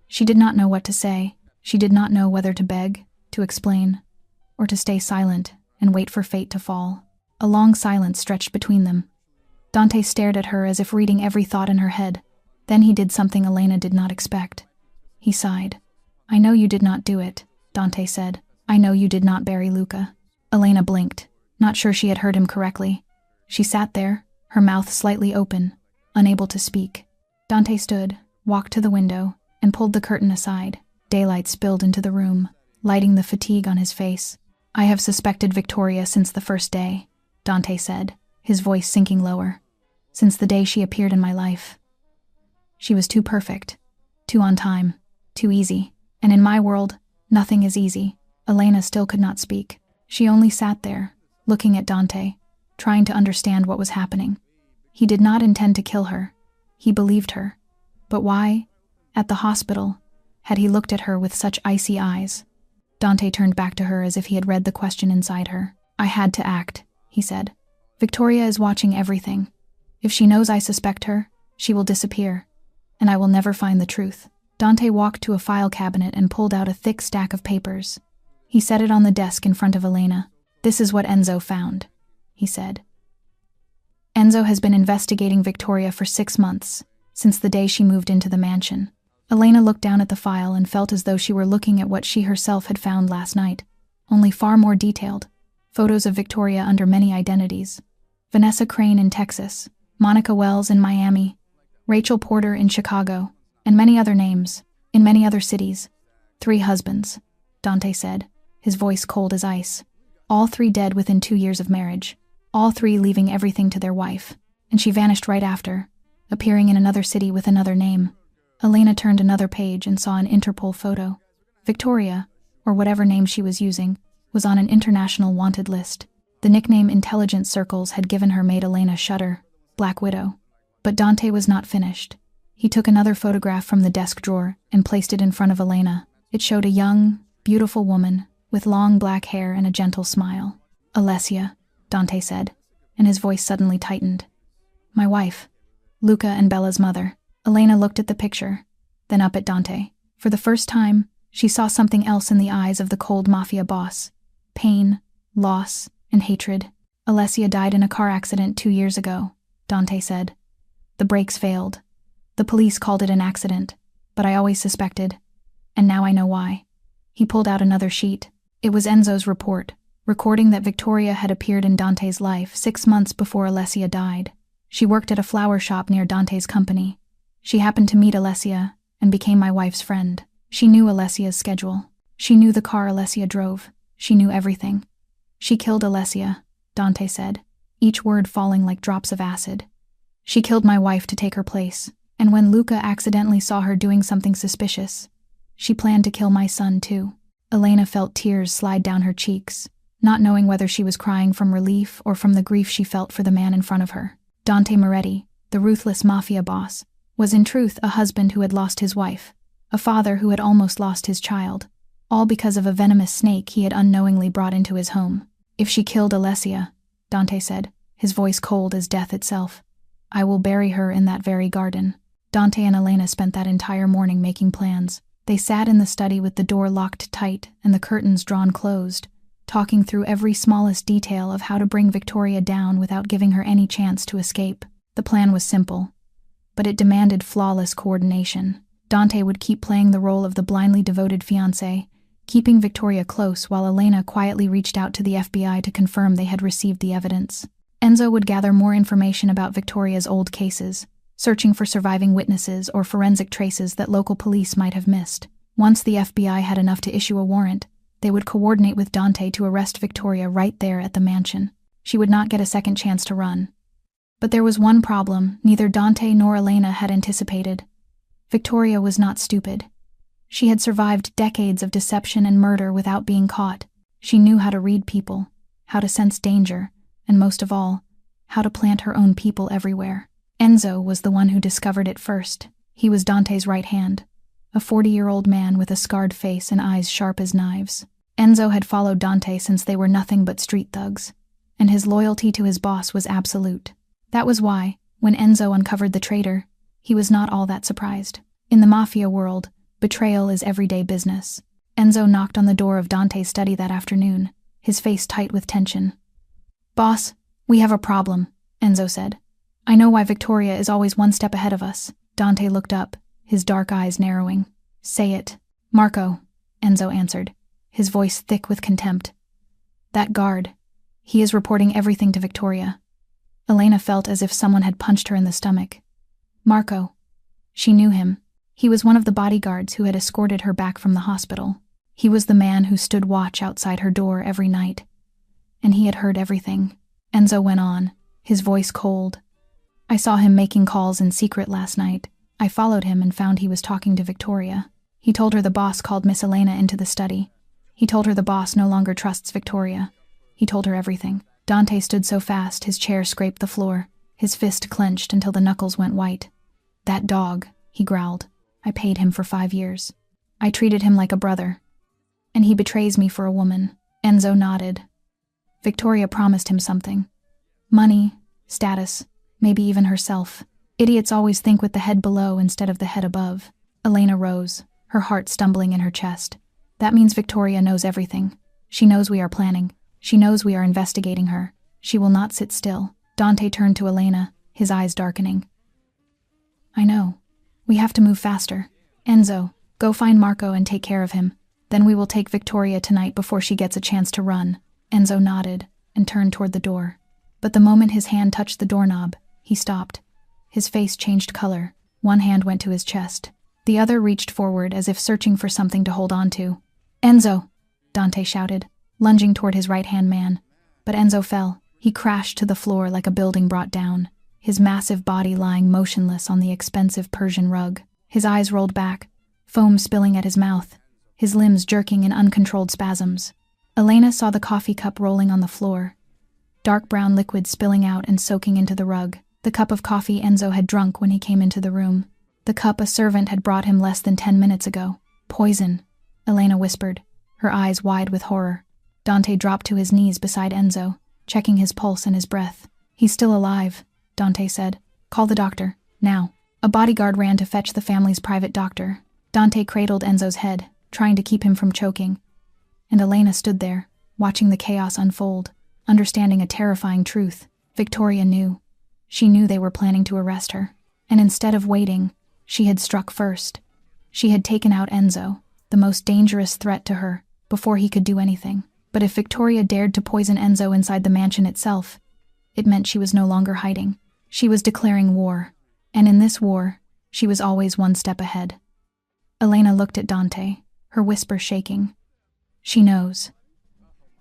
S1: She did not know what to say. She did not know whether to beg, to explain, or to stay silent and wait for fate to fall. A long silence stretched between them. Dante stared at her as if reading every thought in her head. Then he did something Elena did not expect. He sighed. "I know you did not do it," Dante said. "I know you did not bury Luca." Elena blinked, not sure she had heard him correctly. She sat there, her mouth slightly open, unable to speak. Dante stood, walked to the window, and pulled the curtain aside. Daylight spilled into the room, lighting the fatigue on his face. "I have suspected Victoria since the first day," Dante said, his voice sinking lower. "Since the day she appeared in my life. She was too perfect, too on time, too easy. And in my world, nothing is easy." Elena still could not speak. She only sat there, looking at Dante, trying to understand what was happening. He did not intend to kill her. He believed her. But why, at the hospital, had he looked at her with such icy eyes? Dante turned back to her as if he had read the question inside her. "I had to act," he said. "Victoria is watching everything. If she knows I suspect her, she will disappear, and I will never find the truth." Dante walked to a file cabinet and pulled out a thick stack of papers. He set it on the desk in front of Elena. "This is what Enzo found," he said. "Enzo has been investigating Victoria for 6 months, since the day she moved into the mansion." Elena looked down at the file and felt as though she were looking at what she herself had found last night, only far more detailed. Photos of Victoria under many identities. Vanessa Crane in Texas, Monica Wells in Miami, Rachel Porter in Chicago, and many other names, in many other cities. 3 husbands, Dante said, his voice cold as ice. All 3 dead within 2 years of marriage. All 3 leaving everything to their wife. And she vanished right after, appearing in another city with another name. Elena turned another page and saw an Interpol photo. Victoria, or whatever name she was using, was on an international wanted list. The nickname intelligence circles had given her made Elena shudder, Black Widow. But Dante was not finished. He took another photograph from the desk drawer and placed it in front of Elena. It showed a young, beautiful woman with long black hair and a gentle smile. "Alessia," Dante said, and his voice suddenly tightened. "My wife, Luca and Bella's mother." Elena looked at the picture, then up at Dante. For the first time, she saw something else in the eyes of the cold Mafia boss. Pain, loss, and hatred. "Alessia died in a car accident 2 years ago," Dante said. "The brakes failed. The police called it an accident, but I always suspected, and now I know why." He pulled out another sheet. It was Enzo's report, recording that Victoria had appeared in Dante's life 6 months before Alessia died. She worked at a flower shop near Dante's company. She happened to meet Alessia and became my wife's friend. She knew Alessia's schedule. She knew the car Alessia drove. She knew everything. "She killed Alessia," Dante said, each word falling like drops of acid. "She killed my wife to take her place, and when Luca accidentally saw her doing something suspicious, she planned to kill my son too." Elena felt tears slide down her cheeks, not knowing whether she was crying from relief or from the grief she felt for the man in front of her. Dante Moretti, the ruthless mafia boss, was in truth a husband who had lost his wife, a father who had almost lost his child, all because of a venomous snake he had unknowingly brought into his home. "If she killed Alessia," Dante said, his voice cold as death itself, "I will bury her in that very garden." Dante and Elena spent that entire morning making plans. They sat in the study with the door locked tight and the curtains drawn closed, talking through every smallest detail of how to bring Victoria down without giving her any chance to escape. The plan was simple, but it demanded flawless coordination. Dante would keep playing the role of the blindly devoted fiancé, keeping Victoria close while Elena quietly reached out to the FBI to confirm they had received the evidence. Enzo would gather more information about Victoria's old cases, searching for surviving witnesses or forensic traces that local police might have missed. Once the FBI had enough to issue a warrant, they would coordinate with Dante to arrest Victoria right there at the mansion. She would not get a second chance to run. But there was one problem neither Dante nor Elena had anticipated. Victoria was not stupid. She had survived decades of deception and murder without being caught. She knew how to read people, how to sense danger, and most of all, how to plant her own people everywhere. Enzo was the one who discovered it first. He was Dante's right hand, a 40-year-old man with a scarred face and eyes sharp as knives. Enzo had followed Dante since they were nothing but street thugs, and his loyalty to his boss was absolute. That was why, when Enzo uncovered the traitor, he was not all that surprised. In the Mafia world, betrayal is everyday business. Enzo knocked on the door of Dante's study that afternoon, his face tight with tension. "Boss, we have a problem," Enzo said. "I know why Victoria is always one step ahead of us." Dante looked up, his dark eyes narrowing. "Say it." "Marco," Enzo answered, his voice thick with contempt. "That guard. He is reporting everything to Victoria." Elena felt as if someone had punched her in the stomach. Marco. She knew him. He was one of the bodyguards who had escorted her back from the hospital. He was the man who stood watch outside her door every night. And he had heard everything. Enzo went on, his voice cold. "I saw him making calls in secret last night. I followed him and found he was talking to Victoria. He told her the boss called Miss Elena into the study. He told her the boss no longer trusts Victoria. He told her everything." Dante stood so fast his chair scraped the floor, his fist clenched until the knuckles went white. "That dog," he growled. "I paid him for 5 years. I treated him like a brother. And he betrays me for a woman." Enzo nodded. Victoria promised him something. Money, status, maybe even herself. Idiots always think with the head below instead of the head above. Elena rose, her heart stumbling in her chest. "That means Victoria knows everything. She knows we are planning. She knows we are investigating her. She will not sit still." Dante turned to Elena, his eyes darkening. "I know. We have to move faster. Enzo, go find Marco and take care of him. Then we will take Victoria tonight before she gets a chance to run." Enzo nodded and turned toward the door. But the moment his hand touched the doorknob, he stopped. His face changed color. One hand went to his chest. The other reached forward as if searching for something to hold on to. "Enzo!" Dante shouted, lunging toward his right-hand man. But Enzo fell. He crashed to the floor like a building brought down, his massive body lying motionless on the expensive Persian rug. His eyes rolled back, foam spilling at his mouth, his limbs jerking in uncontrolled spasms. Elena saw the coffee cup rolling on the floor, dark brown liquid spilling out and soaking into the rug. The cup of coffee Enzo had drunk when he came into the room. The cup a servant had brought him less than 10 minutes ago. "Poison," Elena whispered, her eyes wide with horror. Dante dropped to his knees beside Enzo, checking his pulse and his breath. "He's still alive," Dante said. "Call the doctor, now." A bodyguard ran to fetch the family's private doctor. Dante cradled Enzo's head, trying to keep him from choking. And Elena stood there, watching the chaos unfold, understanding a terrifying truth. Victoria knew. She knew they were planning to arrest her. And instead of waiting, she had struck first. She had taken out Enzo, the most dangerous threat to her, before he could do anything. But if Victoria dared to poison Enzo inside the mansion itself, it meant she was no longer hiding. She was declaring war. And in this war, she was always one step ahead. Elena looked at Dante, her whisper shaking. "She knows.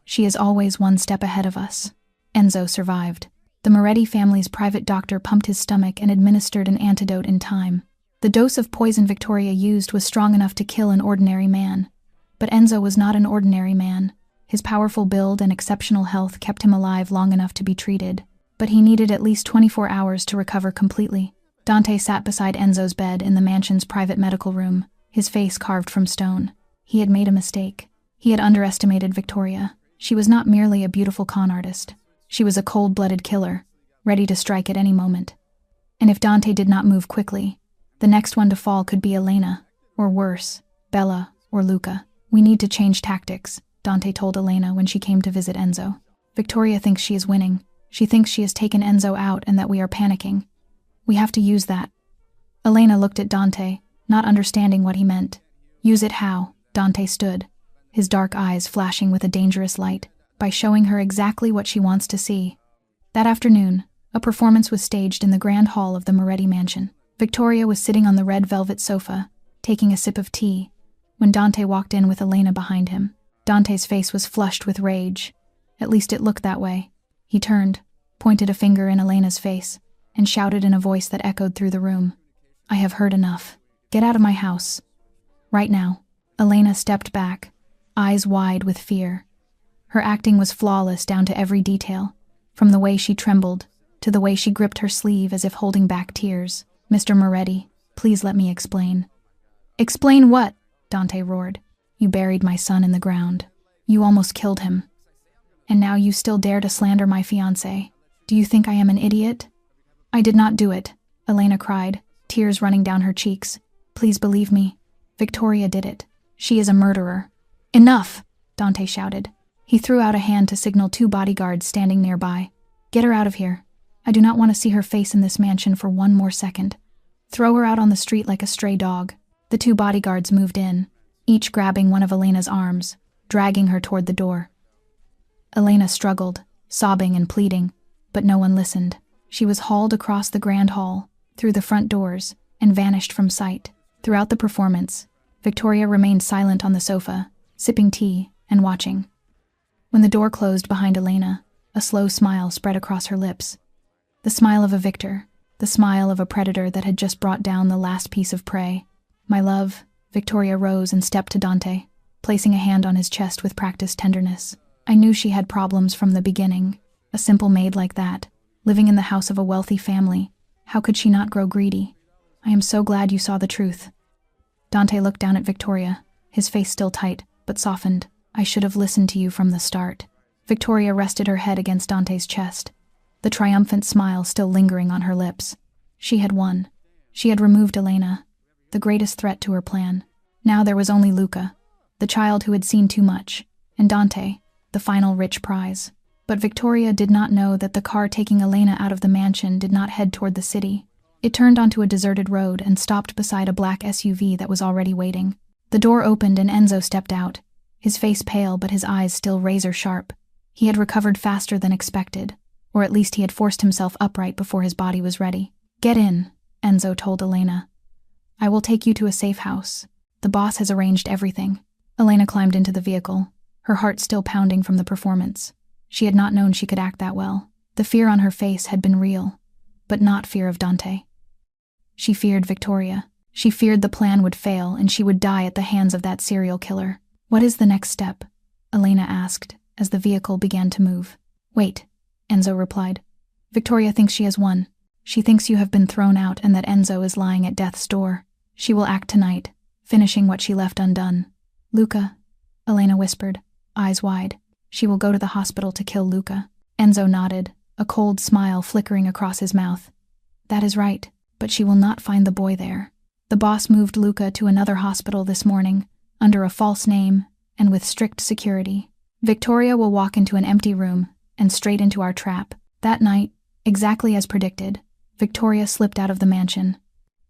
S1: She is always one step ahead of us." Enzo survived. The Moretti family's private doctor pumped his stomach and administered an antidote in time. The dose of poison Victoria used was strong enough to kill an ordinary man. But Enzo was not an ordinary man. His powerful build and exceptional health kept him alive long enough to be treated, but he needed at least 24 hours to recover completely. Dante sat beside Enzo's bed in the mansion's private medical room, his face carved from stone. He had made a mistake. He had underestimated Victoria. She was not merely a beautiful con artist. She was a cold-blooded killer, ready to strike at any moment. And if Dante did not move quickly, the next one to fall could be Elena, or worse, Bella or Luca. "We need to change tactics," Dante told Elena when she came to visit Enzo. "Victoria thinks she is winning. She thinks she has taken Enzo out and that we are panicking. We have to use that." Elena looked at Dante, not understanding what he meant. "Use it how?" Dante stood, his dark eyes flashing with a dangerous light, "by showing her exactly what she wants to see." That afternoon, a performance was staged in the grand hall of the Moretti mansion. Victoria was sitting on the red velvet sofa, taking a sip of tea, when Dante walked in with Elena behind him. Dante's face was flushed with rage. At least it looked that way. He turned, pointed a finger in Elena's face, and shouted in a voice that echoed through the room, "I have heard enough. Get out of my house. Right now." Elena stepped back, eyes wide with fear. Her acting was flawless down to every detail, from the way she trembled to the way she gripped her sleeve as if holding back tears. "Mr. Moretti, please let me explain." "Explain what?" Dante roared. "You buried my son in the ground. You almost killed him. And now you still dare to slander my fiancé. Do you think I am an idiot?" "I did not do it," Elena cried, tears running down her cheeks. "Please believe me. Victoria did it. She is a murderer." "Enough!" Dante shouted. He threw out a hand to signal 2 bodyguards standing nearby. "Get her out of here. I do not want to see her face in this mansion for one more second. Throw her out on the street like a stray dog." The 2 bodyguards moved in, each grabbing one of Elena's arms, dragging her toward the door. Elena struggled, sobbing and pleading, but no one listened. She was hauled across the grand hall, through the front doors, and vanished from sight. Throughout the performance, Victoria remained silent on the sofa, sipping tea and watching. When the door closed behind Elena, a slow smile spread across her lips. The smile of a victor, the smile of a predator that had just brought down the last piece of prey. "My love," Victoria rose and stepped to Dante, placing a hand on his chest with practiced tenderness. "I knew she had problems from the beginning. A simple maid like that, living in the house of a wealthy family. How could she not grow greedy? I am so glad you saw the truth." Dante looked down at Victoria, his face still tight, but softened. "I should have listened to you from the start." Victoria rested her head against Dante's chest, the triumphant smile still lingering on her lips. She had won. She had removed Elena, the greatest threat to her plan. Now there was only Luca, the child who had seen too much, and Dante, the final rich prize. But Victoria did not know that the car taking Elena out of the mansion did not head toward the city. It turned onto a deserted road and stopped beside a black SUV that was already waiting. The door opened and Enzo stepped out, his face pale but his eyes still razor-sharp. He had recovered faster than expected, or at least he had forced himself upright before his body was ready. "Get in," Enzo told Elena. "I will take you to a safe house. The boss has arranged everything." Elena climbed into the vehicle, her heart still pounding from the performance. She had not known she could act that well. The fear on her face had been real, but not fear of Dante. She feared Victoria. She feared the plan would fail and she would die at the hands of that serial killer. "What is the next step?" Elena asked as the vehicle began to move. "Wait," Enzo replied. "Victoria thinks she has won. She thinks you have been thrown out and that Enzo is lying at death's door. She will act tonight, finishing what she left undone." "Luca," Elena whispered, eyes wide. "She will go to the hospital to kill Luca." Enzo nodded, a cold smile flickering across his mouth. "That is right, but she will not find the boy there. The boss moved Luca to another hospital this morning, under a false name and with strict security. Victoria will walk into an empty room and straight into our trap." That night, exactly as predicted, Victoria slipped out of the mansion.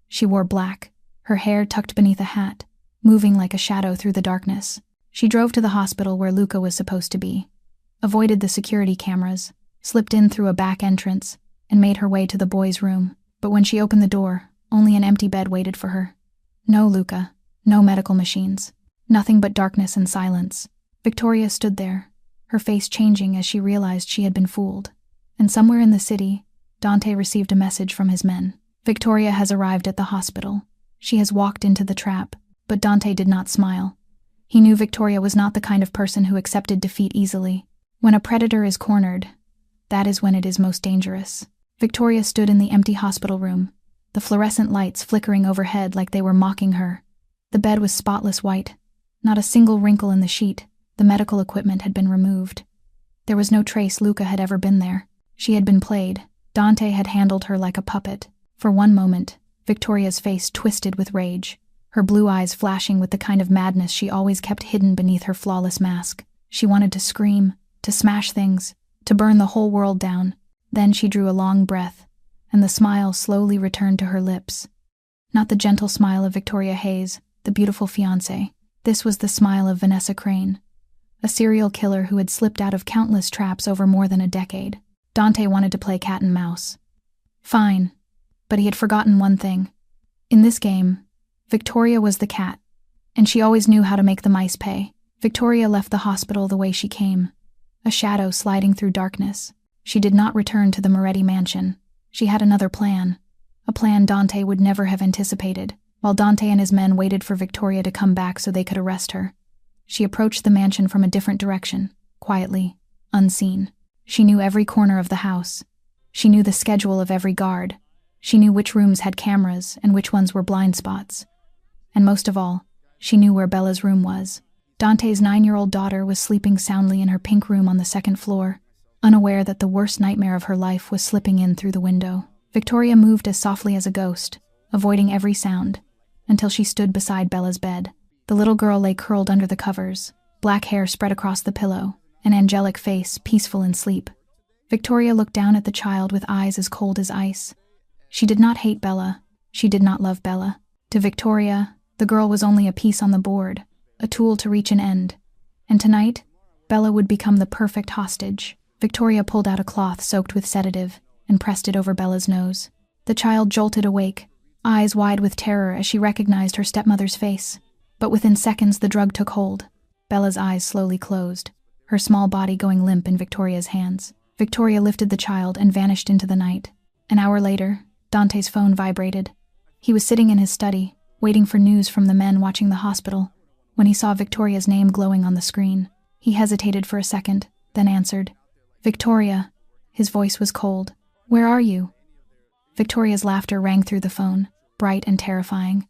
S1: She wore black, her hair tucked beneath a hat, moving like a shadow through the darkness. She drove to the hospital where Luca was supposed to be, avoided the security cameras, slipped in through a back entrance, and made her way to the boy's room. But when she opened the door, only an empty bed waited for her. No Luca, no medical machines, nothing but darkness and silence. Victoria stood there, her face changing as she realized she had been fooled. And somewhere in the city, Dante received a message from his men. "Victoria has arrived at the hospital. She has walked into the trap," but Dante did not smile. He knew Victoria was not the kind of person who accepted defeat easily. When a predator is cornered, that is when it is most dangerous. Victoria stood in the empty hospital room, the fluorescent lights flickering overhead like they were mocking her. The bed was spotless white, not a single wrinkle in the sheet. The medical equipment had been removed. There was no trace Luca had ever been there. She had been played. Dante had handled her like a puppet. For one moment, Victoria's face twisted with rage, her blue eyes flashing with the kind of madness she always kept hidden beneath her flawless mask. She wanted to scream, to smash things, to burn the whole world down. Then she drew a long breath, and the smile slowly returned to her lips. Not the gentle smile of Victoria Hayes, the beautiful fiancée. This was the smile of Vanessa Crane, a serial killer who had slipped out of countless traps over more than a decade. Dante wanted to play cat and mouse. Fine, but he had forgotten one thing. In this game, Victoria was the cat, and she always knew how to make the mice pay. Victoria left the hospital the way she came, a shadow sliding through darkness. She did not return to the Moretti mansion. She had another plan, a plan Dante would never have anticipated. While Dante and his men waited for Victoria to come back so they could arrest her, she approached the mansion from a different direction, quietly, unseen. She knew every corner of the house. She knew the schedule of every guard. She knew which rooms had cameras and which ones were blind spots. And most of all, she knew where Bella's room was. Dante's 9-year-old daughter was sleeping soundly in her pink room on the second floor, unaware that the worst nightmare of her life was slipping in through the window. Victoria moved as softly as a ghost, avoiding every sound, until she stood beside Bella's bed. The little girl lay curled under the covers, black hair spread across the pillow, an angelic face peaceful in sleep. Victoria looked down at the child with eyes as cold as ice. She did not hate Bella. She did not love Bella. To Victoria, the girl was only a piece on the board, a tool to reach an end. And tonight, Bella would become the perfect hostage. Victoria pulled out a cloth soaked with sedative and pressed it over Bella's nose. The child jolted awake, eyes wide with terror as she recognized her stepmother's face. But within seconds the drug took hold. Bella's eyes slowly closed, her small body going limp in Victoria's hands. Victoria lifted the child and vanished into the night. An hour later, Dante's phone vibrated. He was sitting in his study, waiting for news from the men watching the hospital, when he saw Victoria's name glowing on the screen. He hesitated for a second, then answered. Victoria. His voice was cold. Where are you? Victoria's laughter rang through the phone, bright and terrifying.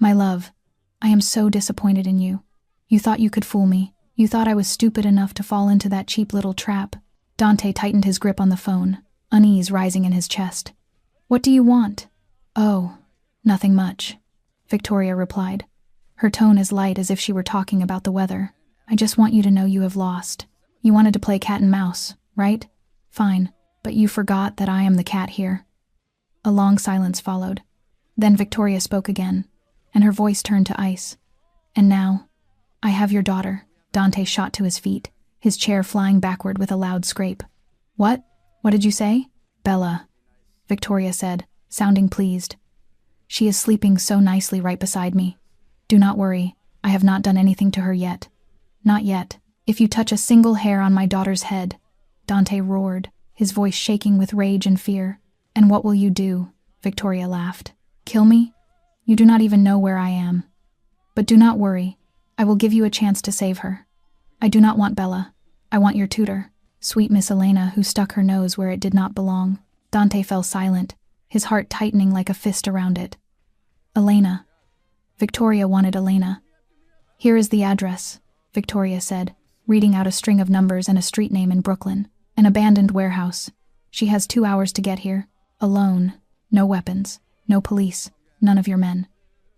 S1: My love, I am so disappointed in you. You thought you could fool me. You thought I was stupid enough to fall into that cheap little trap. Dante tightened his grip on the phone, unease rising in his chest. What do you want? Oh, nothing much, Victoria replied, her tone as light as if she were talking about the weather. I just want you to know you have lost. You wanted to play cat and mouse, right? Fine, but you forgot that I am the cat here. A long silence followed. Then Victoria spoke again, and her voice turned to ice. And now, I have your daughter. Dante shot to his feet, his chair flying backward with a loud scrape. What? What did you say? Bella, Victoria said, sounding pleased. She is sleeping so nicely right beside me. Do not worry, I have not done anything to her yet. Not yet. If you touch a single hair on my daughter's head, Dante roared, his voice shaking with rage and fear. And what will you do? Victoria laughed. Kill me? You do not even know where I am. But do not worry, I will give you a chance to save her. I do not want Bella. I want your tutor, sweet Miss Elena, who stuck her nose where it did not belong. Dante fell silent, his heart tightening like a fist around it. Elena. Victoria wanted Elena. Here is the address, Victoria said, reading out a string of numbers and a street name in Brooklyn. An abandoned warehouse. She has 2 hours to get here. Alone. No weapons. No police. None of your men.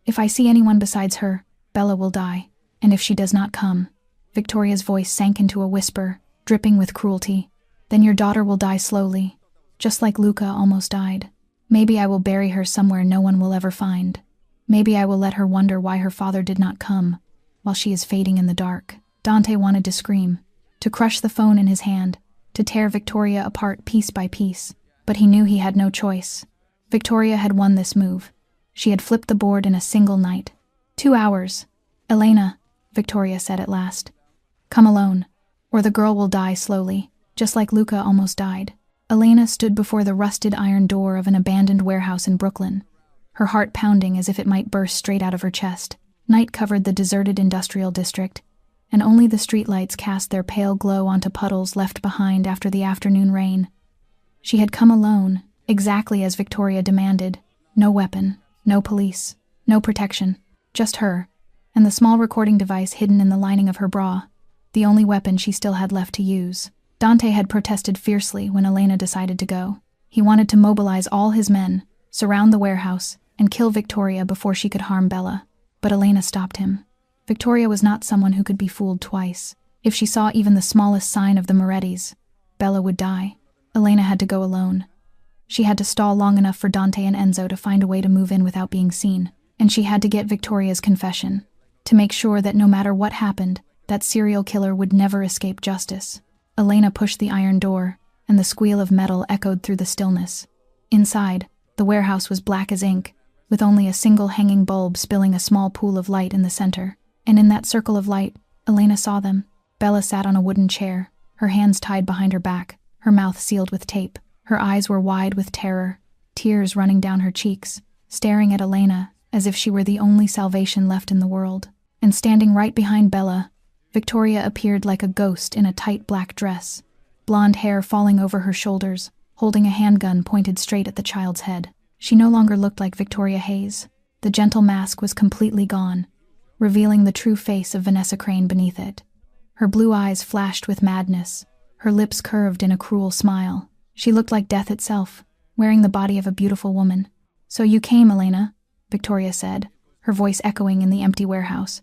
S1: If I see anyone besides her, Bella will die. And if she does not come, Victoria's voice sank into a whisper, dripping with cruelty. Then your daughter will die slowly, just like Luca almost died. Maybe I will bury her somewhere no one will ever find. Maybe I will let her wonder why her father did not come, while she is fading in the dark. Dante wanted to scream, to crush the phone in his hand, to tear Victoria apart piece by piece, but he knew he had no choice. Victoria had won this move. She had flipped the board in a single night. 2 hours. Elena, Victoria said at last. Come alone, or the girl will die slowly, just like Luca almost died. Elena stood before the rusted iron door of an abandoned warehouse in Brooklyn, her heart pounding as if it might burst straight out of her chest. Night covered the deserted industrial district, and only the streetlights cast their pale glow onto puddles left behind after the afternoon rain. She had come alone, exactly as Victoria demanded. No weapon, no police, no protection, just her, and the small recording device hidden in the lining of her bra, the only weapon she still had left to use. Dante had protested fiercely when Elena decided to go. He wanted to mobilize all his men, surround the warehouse, and kill Victoria before she could harm Bella. But Elena stopped him. Victoria was not someone who could be fooled twice. If she saw even the smallest sign of the Morettis, Bella would die. Elena had to go alone. She had to stall long enough for Dante and Enzo to find a way to move in without being seen. And she had to get Victoria's confession, to make sure that no matter what happened, that serial killer would never escape justice. Elena pushed the iron door, and the squeal of metal echoed through the stillness. Inside, the warehouse was black as ink, with only a single hanging bulb spilling a small pool of light in the center. And in that circle of light, Elena saw them. Bella sat on a wooden chair, her hands tied behind her back, her mouth sealed with tape. Her eyes were wide with terror, tears running down her cheeks, staring at Elena as if she were the only salvation left in the world. And standing right behind Bella, Victoria appeared like a ghost in a tight black dress, blonde hair falling over her shoulders, holding a handgun pointed straight at the child's head. She no longer looked like Victoria Hayes. The gentle mask was completely gone, revealing the true face of Vanessa Crane beneath it. Her blue eyes flashed with madness, her lips curved in a cruel smile. She looked like death itself, wearing the body of a beautiful woman. "So you came, Elena," Victoria said, her voice echoing in the empty warehouse.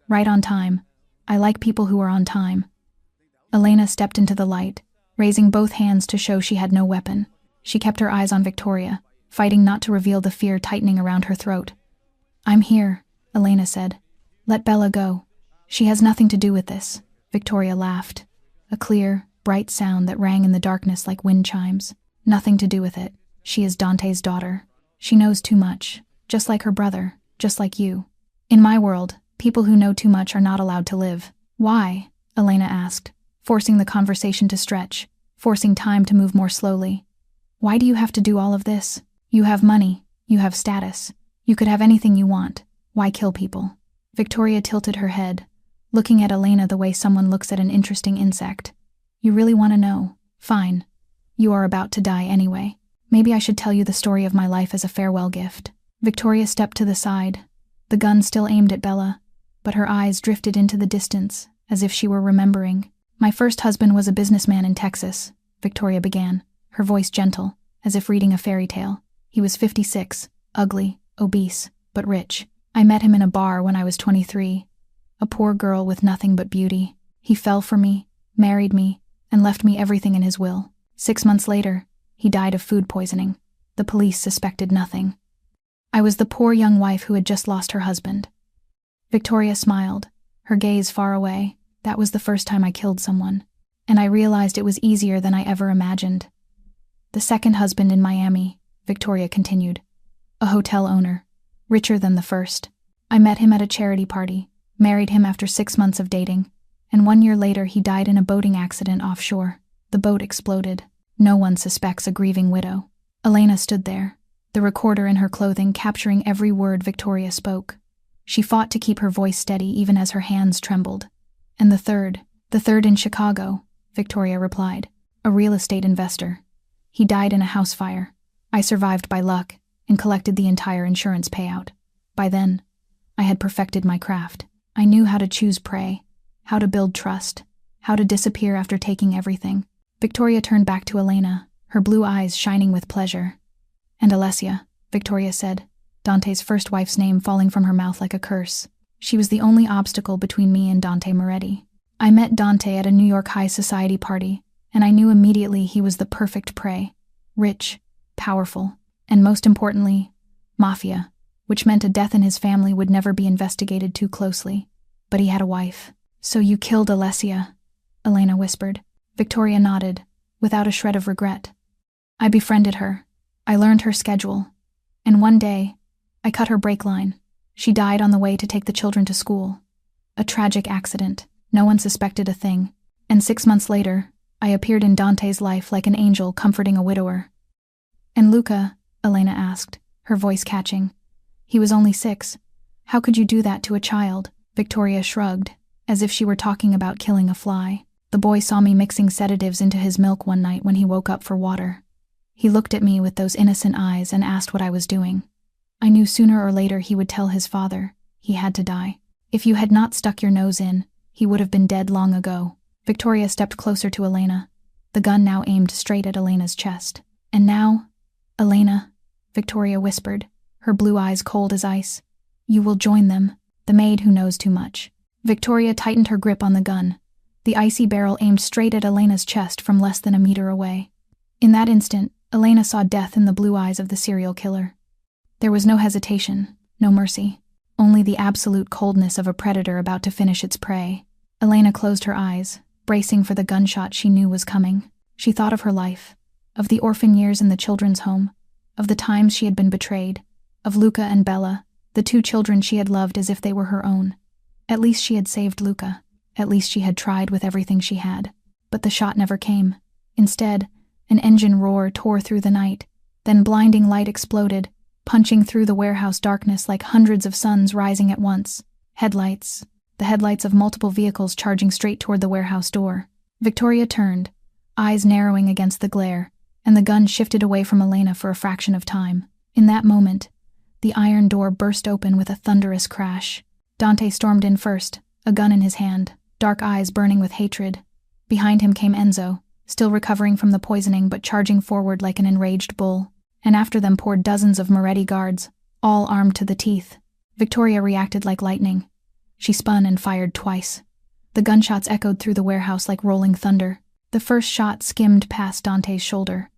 S1: "Right on time. I like people who are on time." Elena stepped into the light, raising both hands to show she had no weapon. She kept her eyes on Victoria, fighting not to reveal the fear tightening around her throat. "I'm here," Elena said. "Let Bella go. She has nothing to do with this." Victoria laughed, a clear, bright sound that rang in the darkness like wind chimes. "Nothing to do with it. She is Dante's daughter. She knows too much, just like her brother, just like you. In my world, people who know too much are not allowed to live." "Why?" Elena asked, forcing the conversation to stretch, forcing time to move more slowly. "Why do you have to do all of this? You have money, you have status, you could have anything you want. Why kill people?" Victoria tilted her head, looking at Elena the way someone looks at an interesting insect. "You really want to know? Fine. You are about to die anyway. Maybe I should tell you the story of my life as a farewell gift." Victoria stepped to the side, the gun still aimed at Bella, but her eyes drifted into the distance, as if she were remembering. "My first husband was a businessman in Texas," Victoria began, her voice gentle, as if reading a fairy tale. "He was 56, ugly, obese, but rich. I met him in a bar when I was 23, a poor girl with nothing but beauty. He fell for me, married me, and left me everything in his will. 6 months later, he died of food poisoning. The police suspected nothing. I was the poor young wife who had just lost her husband." Victoria smiled, her gaze far away. "That was the first time I killed someone, and I realized it was easier than I ever imagined." "The second husband in Miami," Victoria continued, "a hotel owner, richer than the first. I met him at a charity party, married him after 6 months of dating, and 1 year later he died in a boating accident offshore. The boat exploded. No one suspects a grieving widow." Elena stood there, the recorder in her clothing capturing every word Victoria spoke. She fought to keep her voice steady even as her hands trembled. "And the third in Chicago," Victoria replied, "a real estate investor. He died in a house fire. I survived by luck and collected the entire insurance payout. By then, I had perfected my craft. I knew how to choose prey, how to build trust, how to disappear after taking everything." Victoria turned back to Elena, her blue eyes shining with pleasure. "And Alessia," Victoria said, Dante's first wife's name falling from her mouth like a curse. "She was the only obstacle between me and Dante Moretti. I met Dante at a New York high society party, and I knew immediately he was the perfect prey. Rich, powerful, and most importantly, Mafia, which meant a death in his family would never be investigated too closely. But he had a wife." "So you killed Alessia," Elena whispered. Victoria nodded, without a shred of regret. "I befriended her. I learned her schedule. And one day, I cut her brake line. She died on the way to take the children to school. A tragic accident. No one suspected a thing. And 6 months later, I appeared in Dante's life like an angel comforting a widower." "And Luca?" Elena asked, her voice catching. "He was only 6. How could you do that to a child? Victoria shrugged, as if she were talking about killing a fly. The boy saw me mixing sedatives into his milk one night when he woke up for water. He looked at me with those innocent eyes and asked what I was doing. I knew sooner or later he would tell his father. He had to die. If you had not stuck your nose in, he would have been dead long ago. Victoria stepped closer to Elena, the gun now aimed straight at Elena's chest. And now, Elena, Victoria whispered, her blue eyes cold as ice. You will join them, the maid who knows too much. Victoria tightened her grip on the gun, the icy barrel aimed straight at Elena's chest from less than a meter away. In that instant, Elena saw death in the blue eyes of the serial killer. There was no hesitation, no mercy, only the absolute coldness of a predator about to finish its prey. Elena closed her eyes, bracing for the gunshot she knew was coming. She thought of her life, of the orphan years in the children's home, of the times she had been betrayed, of Luca and Bella, the two children she had loved as if they were her own. At least she had saved Luca. At least she had tried with everything she had. But the shot never came. Instead, an engine roar tore through the night. Then blinding light exploded, punching through the warehouse darkness like hundreds of suns rising at once. Headlights. The headlights of multiple vehicles charging straight toward the warehouse door. Victoria turned, eyes narrowing against the glare, and the gun shifted away from Elena for a fraction of time. In that moment, the iron door burst open with a thunderous crash. Dante stormed in first, a gun in his hand, dark eyes burning with hatred. Behind him came Enzo, still recovering from the poisoning but charging forward like an enraged bull. And after them poured dozens of Moretti guards, all armed to the teeth. Victoria reacted like lightning. She spun and fired twice. The gunshots echoed through the warehouse like rolling thunder. The first shot skimmed past Dante's shoulder,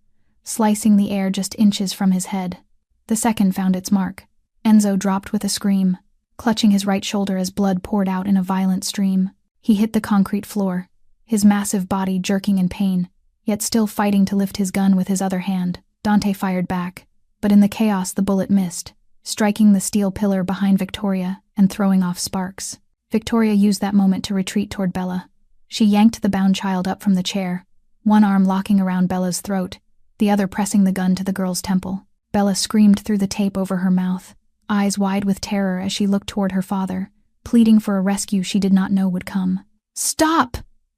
S1: slicing the air just inches from his head. The second found its mark. Enzo dropped with a scream, clutching his right shoulder as blood poured out in a violent stream. He hit the concrete floor, his massive body jerking in pain, yet still fighting to lift his gun with his other hand. Dante fired back, but in the chaos the bullet missed, striking the steel pillar behind Victoria and throwing off sparks. Victoria used that moment to retreat toward Bella. She yanked the bound child up from the chair, one arm locking around Bella's throat, the other pressing the gun to the girl's temple. Bella screamed through the tape over her mouth, eyes wide with terror as she looked toward her father, pleading for a rescue she did not know would come. "Stop!"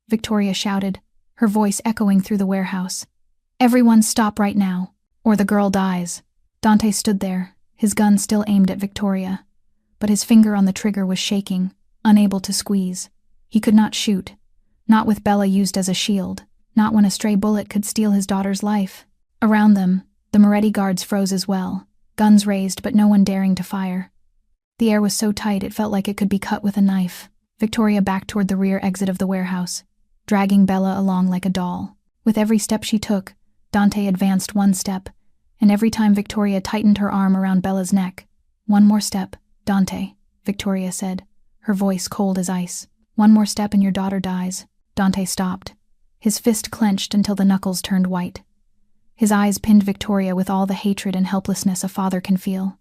S1: Victoria shouted, her voice echoing through the warehouse. "Everyone stop right now, or the girl dies." Dante stood there, his gun still aimed at Victoria, but his finger on the trigger was shaking, unable to squeeze. He could not shoot, not with Bella used as a shield, not when a stray bullet could steal his daughter's life. Around them, the Moretti guards froze as well, guns raised but no one daring to fire. The air was so tight it felt like it could be cut with a knife. Victoria backed toward the rear exit of the warehouse, dragging Bella along like a doll. With every step she took, Dante advanced one step, and every time Victoria tightened her arm around Bella's neck. "One more step, Dante," Victoria said, her voice cold as ice. "One more step and your daughter dies." Dante stopped, his fist clenched until the knuckles turned white. His eyes pinned Victoria with all the hatred and helplessness a father can feel.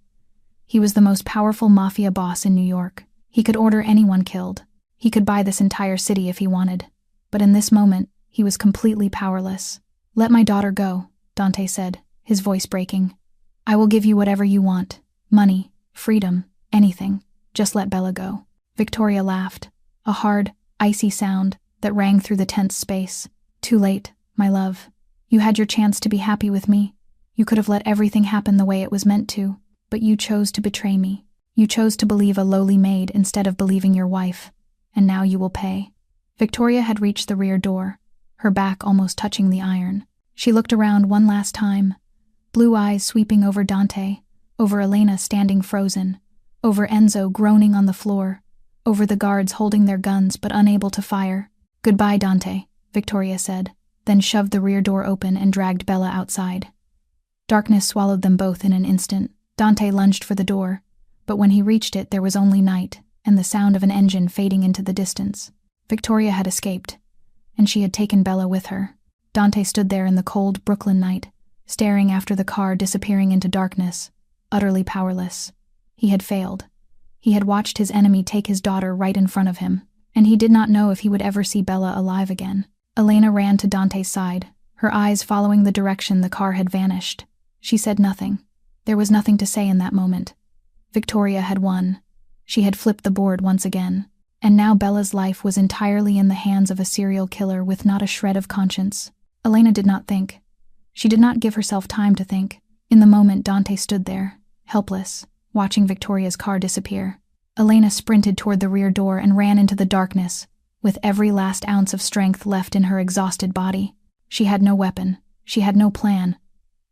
S1: He was the most powerful mafia boss in New York. He could order anyone killed. He could buy this entire city if he wanted. But in this moment, he was completely powerless. "Let my daughter go," Dante said, his voice breaking. "I will give you whatever you want. Money, freedom, anything. Just let Bella go." Victoria laughed, a hard, icy sound that rang through the tense space. "Too late, my love. You had your chance to be happy with me. You could have let everything happen the way it was meant to, but you chose to betray me. You chose to believe a lowly maid instead of believing your wife, and now you will pay." Victoria had reached the rear door, her back almost touching the iron. She looked around one last time, blue eyes sweeping over Dante, over Elena standing frozen, over Enzo groaning on the floor, over the guards holding their guns but unable to fire. "Goodbye, Dante," Victoria said, then shoved the rear door open and dragged Bella outside. Darkness swallowed them both in an instant. Dante lunged for the door, but when he reached it there was only night and the sound of an engine fading into the distance. Victoria had escaped, and she had taken Bella with her. Dante stood there in the cold Brooklyn night, staring after the car disappearing into darkness, utterly powerless. He had failed. He had watched his enemy take his daughter right in front of him, and he did not know if he would ever see Bella alive again. Elena ran to Dante's side, her eyes following the direction the car had vanished. She said nothing. There was nothing to say in that moment. Victoria had won, She had flipped the board once again. And now Bella's life was entirely in the hands of a serial killer with not a shred of conscience. Elena did not think. She did not give herself time to think. In the moment, Dante stood there, helpless, watching Victoria's car disappear. Elena sprinted toward the rear door and ran into the darkness, with every last ounce of strength left in her exhausted body. She had no weapon. She had no plan.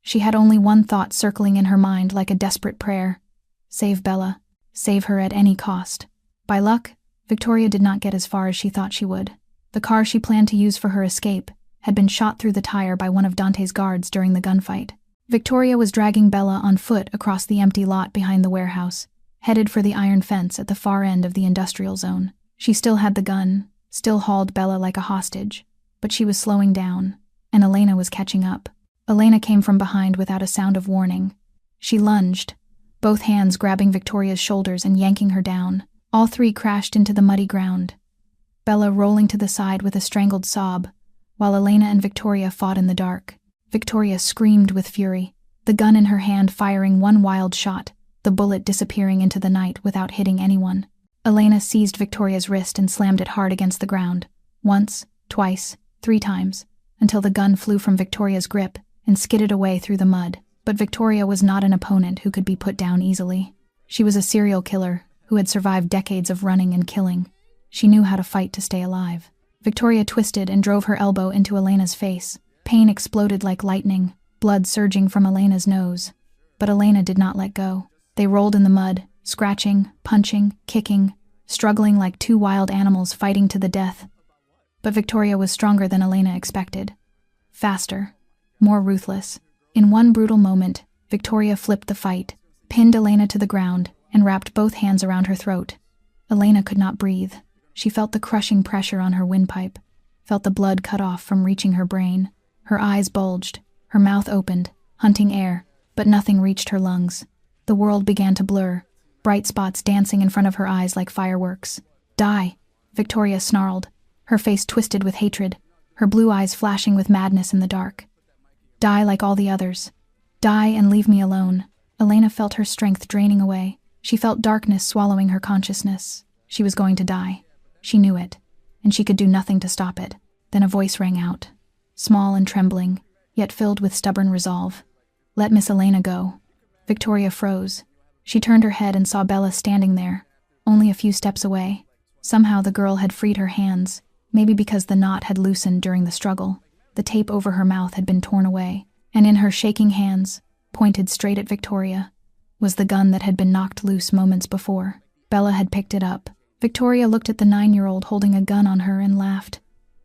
S1: She had only one thought circling in her mind like a desperate prayer. Save Bella. Save her at any cost. By luck, Victoria did not get as far as she thought she would. The car she planned to use for her escape had been shot through the tire by one of Dante's guards during the gunfight. Victoria was dragging Bella on foot across the empty lot behind the warehouse, headed for the iron fence at the far end of the industrial zone. She still had the gun, still hauled Bella like a hostage, but she was slowing down, and Elena was catching up. Elena came from behind without a sound of warning. She lunged, both hands grabbing Victoria's shoulders and yanking her down. All three crashed into the muddy ground, Bella rolling to the side with a strangled sob, while Elena and Victoria fought in the dark. Victoria screamed with fury, the gun in her hand firing one wild shot, the bullet disappearing into the night without hitting anyone. Elena seized Victoria's wrist and slammed it hard against the ground, once, twice, 3 times, until the gun flew from Victoria's grip and skidded away through the mud. But Victoria was not an opponent who could be put down easily. She was a serial killer who had survived decades of running and killing. She knew how to fight to stay alive. Victoria twisted and drove her elbow into Elena's face. Pain exploded like lightning, blood surging from Elena's nose. But Elena did not let go. They rolled in the mud, scratching, punching, kicking, struggling like 2 wild animals fighting to the death. But Victoria was stronger than Elena expected. Faster, more ruthless. In one brutal moment, Victoria flipped the fight, pinned Elena to the ground, and wrapped both hands around her throat. Elena could not breathe. She felt the crushing pressure on her windpipe, felt the blood cut off from reaching her brain. Her eyes bulged, her mouth opened, hunting air, but nothing reached her lungs. The world began to blur, bright spots dancing in front of her eyes like fireworks. Die, Victoria snarled, her face twisted with hatred, her blue eyes flashing with madness in the dark. Die like all the others. Die and leave me alone. Elena felt her strength draining away. She felt darkness swallowing her consciousness. She was going to die. She knew it, and she could do nothing to stop it. Then a voice rang out, small and trembling, yet filled with stubborn resolve. Let Miss Elena go. Victoria froze. She turned her head and saw Bella standing there, only a few steps away. Somehow the girl had freed her hands, maybe because the knot had loosened during the struggle. The tape over her mouth had been torn away, and in her shaking hands, pointed straight at Victoria, was the gun that had been knocked loose moments before. Bella had picked it up. Victoria looked at the 9-year-old holding a gun on her and laughed,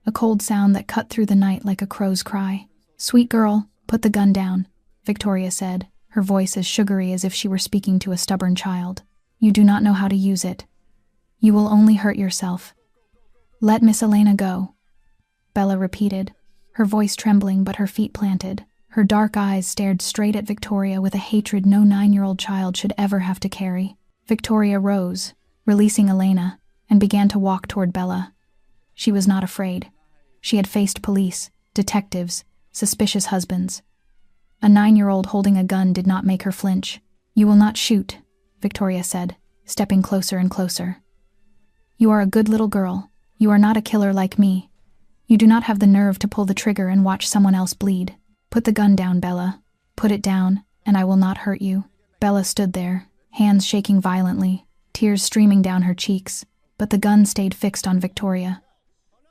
S1: a cold sound that cut through the night like a crow's cry. Sweet girl, put the gun down, Victoria said, her voice as sugary as if she were speaking to a stubborn child. You do not know how to use it. You will only hurt yourself. Let Miss Elena go. Bella repeated, her voice trembling but her feet planted. Her dark eyes stared straight at Victoria with a hatred no 9-year-old child should ever have to carry. Victoria rose, releasing Elena, and began to walk toward Bella. She was not afraid. She had faced police, detectives, suspicious husbands. A 9-year-old holding a gun did not make her flinch. You will not shoot, Victoria said, stepping closer and closer. You are a good little girl. You are not a killer like me. You do not have the nerve to pull the trigger and watch someone else bleed. Put the gun down, Bella. Put it down, and I will not hurt you. Bella stood there, hands shaking violently, tears streaming down her cheeks, but the gun stayed fixed on Victoria.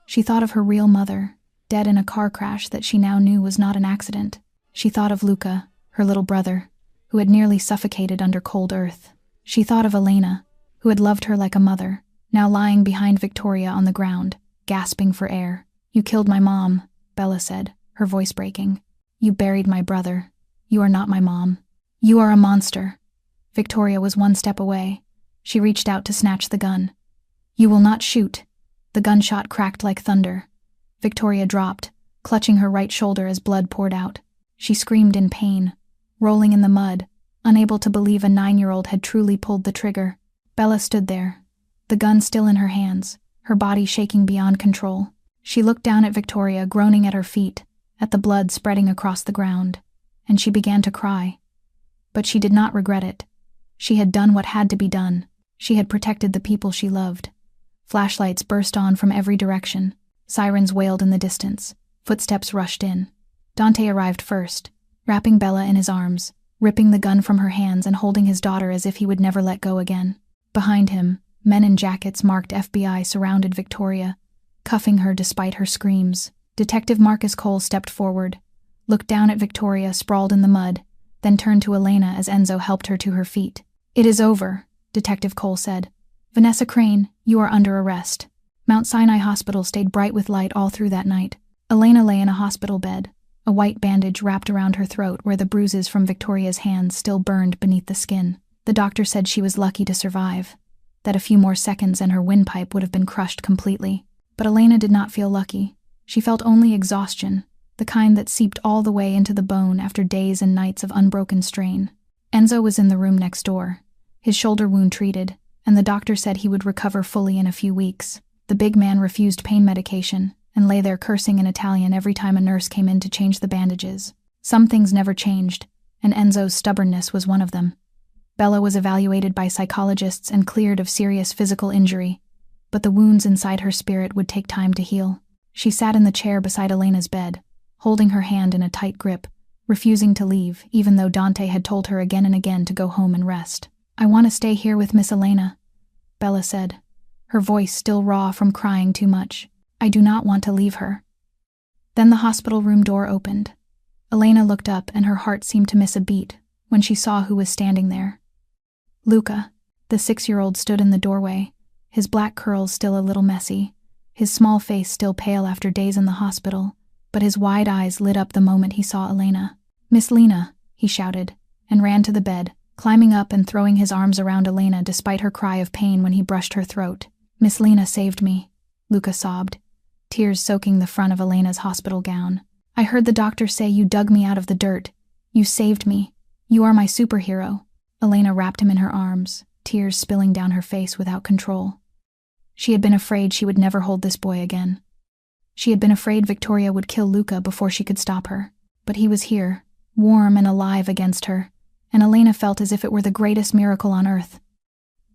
S1: She thought of her real mother, dead in a car crash that she now knew was not an accident. She thought of Luca, her little brother, who had nearly suffocated under cold earth. She thought of Elena, who had loved her like a mother, now lying behind Victoria on the ground, gasping for air. You killed my mom, Bella said, her voice breaking. You buried my brother. You are not my mom. You are a monster. Victoria was one step away. She reached out to snatch the gun. You will not shoot. The gunshot cracked like thunder. Victoria dropped, clutching her right shoulder as blood poured out. She screamed in pain, rolling in the mud, unable to believe a 9-year-old had truly pulled the trigger. Bella stood there, the gun still in her hands, her body shaking beyond control. She looked down at Victoria, groaning at her feet, at the blood spreading across the ground, and she began to cry. But she did not regret it. She had done what had to be done. She had protected the people she loved. Flashlights burst on from every direction. Sirens wailed in the distance. Footsteps rushed in. Dante arrived first, wrapping Bella in his arms, ripping the gun from her hands and holding his daughter as if he would never let go again. Behind him, men in jackets marked FBI surrounded Victoria, cuffing her despite her screams. Detective Marcus Cole stepped forward, looked down at Victoria sprawled in the mud, then turned to Elena as Enzo helped her to her feet. "It is over," Detective Cole said. "Vanessa Crane, you are under arrest." Mount Sinai Hospital stayed bright with light all through that night. Elena lay in a hospital bed, a white bandage wrapped around her throat where the bruises from Victoria's hands still burned beneath the skin. The doctor said she was lucky to survive, that a few more seconds and her windpipe would have been crushed completely. But Elena did not feel lucky. She felt only exhaustion, the kind that seeped all the way into the bone after days and nights of unbroken strain. Enzo was in the room next door, his shoulder wound treated, and the doctor said he would recover fully in a few weeks. The big man refused pain medication and lay there cursing in Italian every time a nurse came in to change the bandages. Some things never changed, and Enzo's stubbornness was one of them. Bella was evaluated by psychologists and cleared of serious physical injury, but the wounds inside her spirit would take time to heal. She sat in the chair beside Elena's bed, holding her hand in a tight grip, refusing to leave even though Dante had told her again and again to go home and rest. "I want to stay here with Miss Elena," Bella said, her voice still raw from crying too much. "I do not want to leave her." Then the hospital room door opened. Elena looked up and her heart seemed to miss a beat when she saw who was standing there. Luca, the 6-year-old, stood in the doorway, his black curls still a little messy, his small face still pale after days in the hospital, but his wide eyes lit up the moment he saw Elena. "Miss Lena," he shouted, and ran to the bed, climbing up and throwing his arms around Elena despite her cry of pain when he brushed her throat. "Miss Lena saved me," Luca sobbed, tears soaking the front of Elena's hospital gown. "I heard the doctor say you dug me out of the dirt. You saved me. You are my superhero." Elena wrapped him in her arms, tears spilling down her face without control. She had been afraid she would never hold this boy again. She had been afraid Victoria would kill Luca before she could stop her. But he was here, warm and alive against her, and Elena felt as if it were the greatest miracle on earth.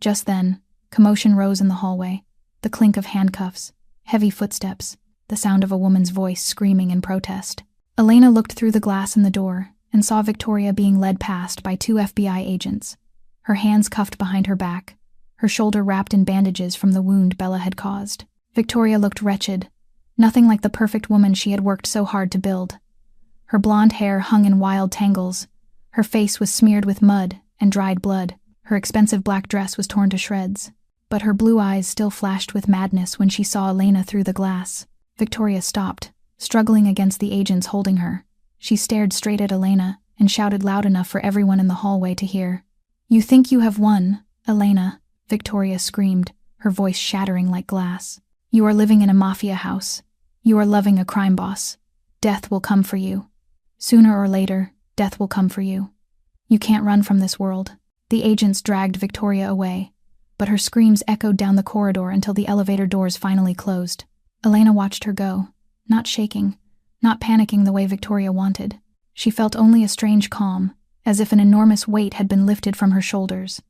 S1: Just then, commotion rose in the hallway, the clink of handcuffs, heavy footsteps, the sound of a woman's voice screaming in protest. Elena looked through the glass in the door and saw Victoria being led past by 2 FBI agents, her hands cuffed behind her back, her shoulder wrapped in bandages from the wound Bella had caused. Victoria looked wretched, nothing like the perfect woman she had worked so hard to build. Her blonde hair hung in wild tangles, her face was smeared with mud and dried blood, her expensive black dress was torn to shreds, but her blue eyes still flashed with madness when she saw Elena through the glass. Victoria stopped, struggling against the agents holding her. She stared straight at Elena and shouted loud enough for everyone in the hallway to hear. "You think you have won, Elena," Victoria screamed, her voice shattering like glass. "You are living in a mafia house. You are loving a crime boss. Death will come for you. Sooner or later, death will come for you. You can't run from this world." The agents dragged Victoria away, but her screams echoed down the corridor until the elevator doors finally closed. Elena watched her go, not shaking, not panicking the way Victoria wanted. She felt only a strange calm, as if an enormous weight had been lifted from her shoulders.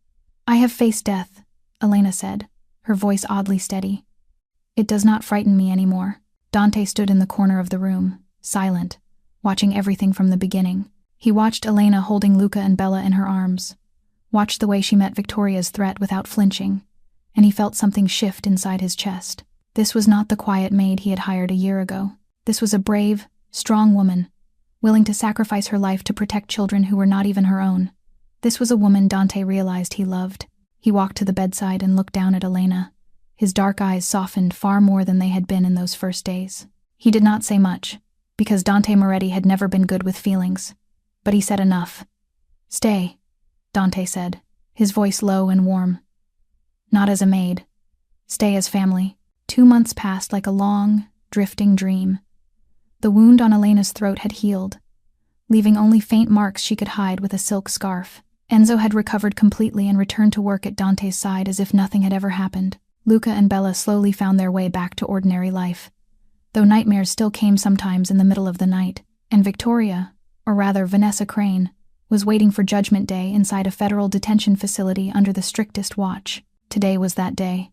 S1: "I have faced death," Elena said, her voice oddly steady. "It does not frighten me anymore." Dante stood in the corner of the room, silent, watching everything from the beginning. He watched Elena holding Luca and Bella in her arms, watched the way she met Victoria's threat without flinching, and he felt something shift inside his chest. This was not the quiet maid he had hired a year ago. This was a brave, strong woman, willing to sacrifice her life to protect children who were not even her own. This was a woman Dante realized he loved. He walked to the bedside and looked down at Elena. His dark eyes softened far more than they had been in those first days. He did not say much, because Dante Moretti had never been good with feelings, but he said enough. "Stay," Dante said, his voice low and warm. "Not as a maid. Stay as family." 2 months passed like a long, drifting dream. The wound on Elena's throat had healed, leaving only faint marks she could hide with a silk scarf. Enzo had recovered completely and returned to work at Dante's side as if nothing had ever happened. Luca and Bella slowly found their way back to ordinary life, though nightmares still came sometimes in the middle of the night, and Victoria, or rather Vanessa Crane, was waiting for Judgment Day inside a federal detention facility under the strictest watch. Today was that day.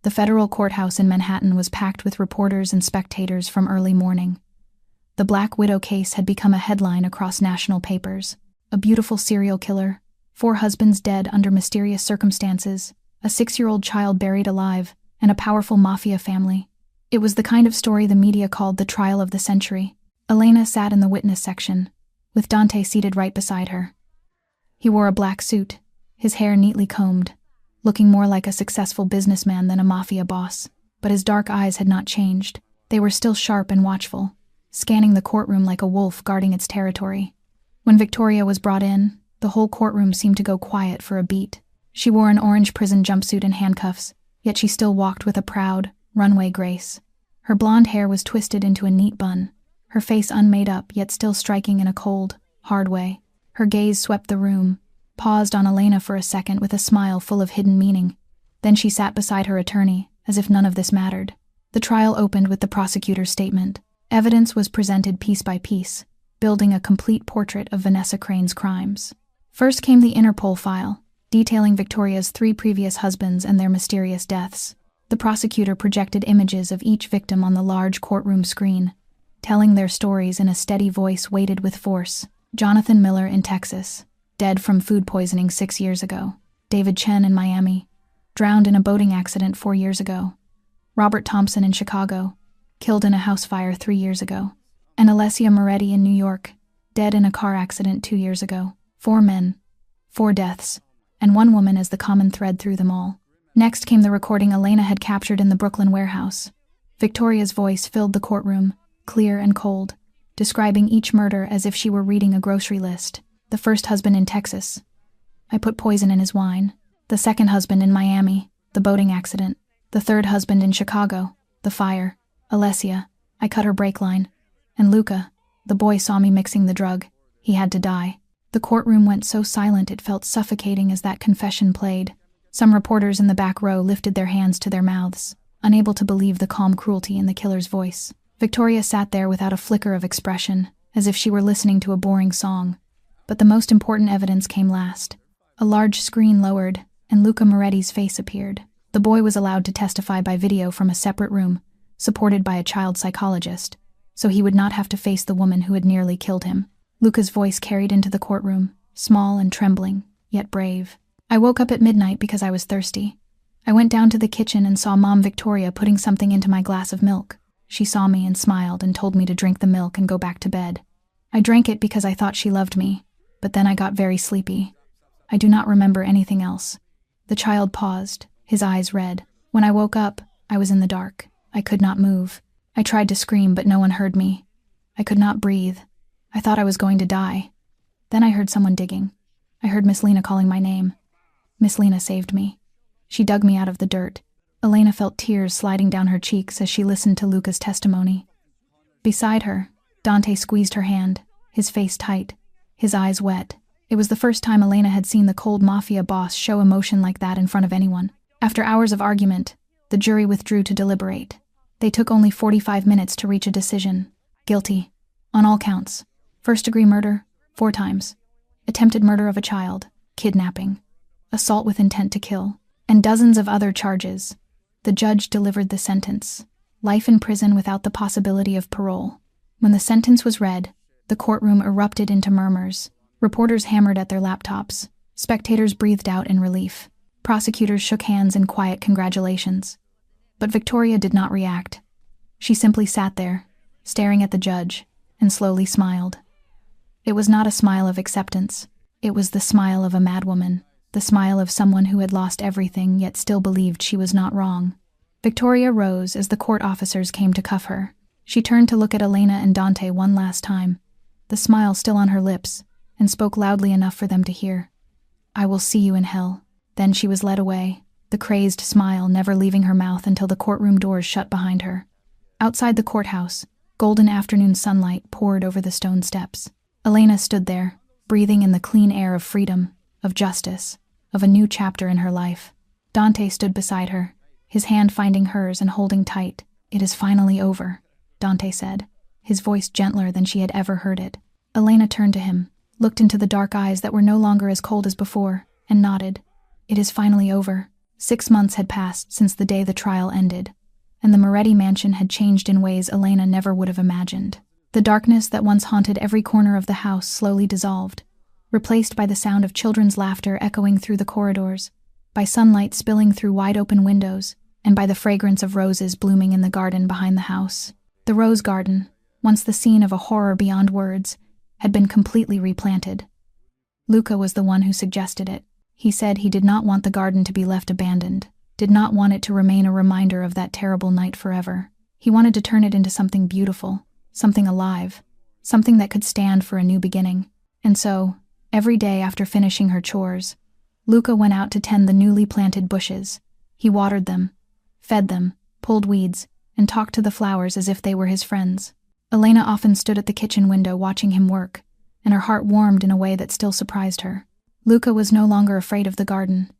S1: The federal courthouse in Manhattan was packed with reporters and spectators from early morning. The Black Widow case had become a headline across national papers. A beautiful serial killer, 4 husbands dead under mysterious circumstances, a 6-year-old child buried alive, and a powerful mafia family. It was the kind of story the media called the trial of the century. Elena sat in the witness section, with Dante seated right beside her. He wore a black suit, his hair neatly combed, looking more like a successful businessman than a mafia boss, but his dark eyes had not changed. They were still sharp and watchful, scanning the courtroom like a wolf guarding its territory. When Victoria was brought in, the whole courtroom seemed to go quiet for a beat. She wore an orange prison jumpsuit and handcuffs, yet she still walked with a proud, runway grace. Her blonde hair was twisted into a neat bun, her face unmade up yet still striking in a cold, hard way. Her gaze swept the room, paused on Elena for a second with a smile full of hidden meaning. Then she sat beside her attorney, as if none of this mattered. The trial opened with the prosecutor's statement. Evidence was presented piece by piece, building a complete portrait of Vanessa Crane's crimes. First came the Interpol file, detailing Victoria's 3 previous husbands and their mysterious deaths. The prosecutor projected images of each victim on the large courtroom screen, telling their stories in a steady voice weighted with force. Jonathan Miller in Texas, dead from food poisoning 6 years ago. David Chen in Miami, drowned in a boating accident 4 years ago. Robert Thompson in Chicago, killed in a house fire 3 years ago. And Alessia Moretti in New York, dead in a car accident 2 years ago. 4 men, 4 deaths, and 1 woman as the common thread through them all. Next came the recording Elena had captured in the Brooklyn warehouse. Victoria's voice filled the courtroom, clear and cold, describing each murder as if she were reading a grocery list. The first husband in Texas. I put poison in his wine. The second husband in Miami. The boating accident. The third husband in Chicago. The fire. Alessia. I cut her brake line. And Luca. The boy saw me mixing the drug. He had to die. The courtroom went so silent it felt suffocating as that confession played. Some reporters in the back row lifted their hands to their mouths, unable to believe the calm cruelty in the killer's voice. Victoria sat there without a flicker of expression, as if she were listening to a boring song. But the most important evidence came last. A large screen lowered, and Luca Moretti's face appeared. The boy was allowed to testify by video from a separate room, supported by a child psychologist, so he would not have to face the woman who had nearly killed him. Luca's voice carried into the courtroom, small and trembling, yet brave. I woke up at midnight because I was thirsty. I went down to the kitchen and saw Mom Victoria putting something into my glass of milk. She saw me and smiled and told me to drink the milk and go back to bed. I drank it because I thought she loved me, but then I got very sleepy. I do not remember anything else. The child paused, his eyes red. When I woke up, I was in the dark. I could not move. I tried to scream, but no one heard me. I could not breathe. I thought I was going to die. Then I heard someone digging. I heard Miss Lena calling my name. Miss Lena saved me. She dug me out of the dirt. Elena felt tears sliding down her cheeks as she listened to Luca's testimony. Beside her, Dante squeezed her hand, his face tight, his eyes wet. It was the first time Elena had seen the cold mafia boss show emotion like that in front of anyone. After hours of argument, the jury withdrew to deliberate. They took only 45 minutes to reach a decision. Guilty. On all counts. First-degree murder, 4 times. Attempted murder of a child, kidnapping, assault with intent to kill, and dozens of other charges. The judge delivered the sentence. Life in prison without the possibility of parole. When the sentence was read, the courtroom erupted into murmurs. Reporters hammered at their laptops. Spectators breathed out in relief. Prosecutors shook hands in quiet congratulations. But Victoria did not react. She simply sat there, staring at the judge, and slowly smiled. It was not a smile of acceptance. It was the smile of a madwoman, the smile of someone who had lost everything yet still believed she was not wrong. Victoria rose as the court officers came to cuff her. She turned to look at Elena and Dante one last time, the smile still on her lips, and spoke loudly enough for them to hear. "I will see you in hell." Then she was led away, the crazed smile never leaving her mouth until the courtroom doors shut behind her. Outside the courthouse, golden afternoon sunlight poured over the stone steps. Elena stood there, breathing in the clean air of freedom, of justice, of a new chapter in her life. Dante stood beside her, his hand finding hers and holding tight. "It is finally over," Dante said, his voice gentler than she had ever heard it. Elena turned to him, looked into the dark eyes that were no longer as cold as before, and nodded. "It is finally over." 6 months had passed since the day the trial ended, and the Moretti mansion had changed in ways Elena never would have imagined. The darkness that once haunted every corner of the house slowly dissolved, replaced by the sound of children's laughter echoing through the corridors, by sunlight spilling through wide-open windows, and by the fragrance of roses blooming in the garden behind the house. The rose garden, once the scene of a horror beyond words, had been completely replanted. Luca was the one who suggested it. He said he did not want the garden to be left abandoned, did not want it to remain a reminder of that terrible night forever. He wanted to turn it into something beautiful, something alive, something that could stand for a new beginning. And so, every day after finishing her chores, Luca went out to tend the newly planted bushes. He watered them, fed them, pulled weeds, and talked to the flowers as if they were his friends. Elena often stood at the kitchen window watching him work, and her heart warmed in a way that still surprised her. Luca was no longer afraid of the garden.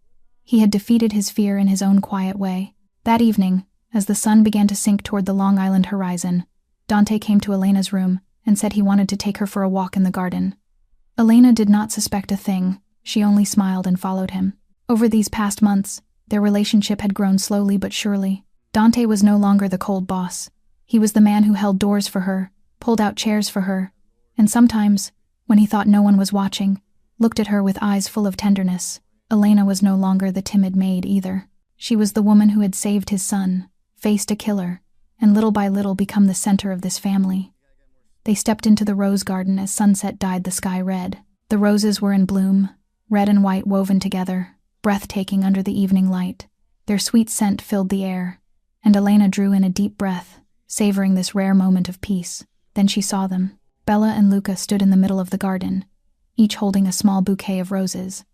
S1: He had defeated his fear in his own quiet way. That evening, as the sun began to sink toward the Long Island horizon, Dante came to Elena's room and said he wanted to take her for a walk in the garden. Elena did not suspect a thing. She only smiled and followed him. Over these past months, their relationship had grown slowly but surely. Dante was no longer the cold boss. He was the man who held doors for her, pulled out chairs for her, and sometimes, when he thought no one was watching, looked at her with eyes full of tenderness. Elena was no longer the timid maid either. She was the woman who had saved his son, faced a killer, and little by little become the center of this family. They stepped into the rose garden as sunset dyed the sky red. The roses were in bloom, red and white woven together, breathtaking under the evening light. Their sweet scent filled the air, and Elena drew in a deep breath, savoring this rare moment of peace. Then she saw them. Bella and Luca stood in the middle of the garden, each holding a small bouquet of roses.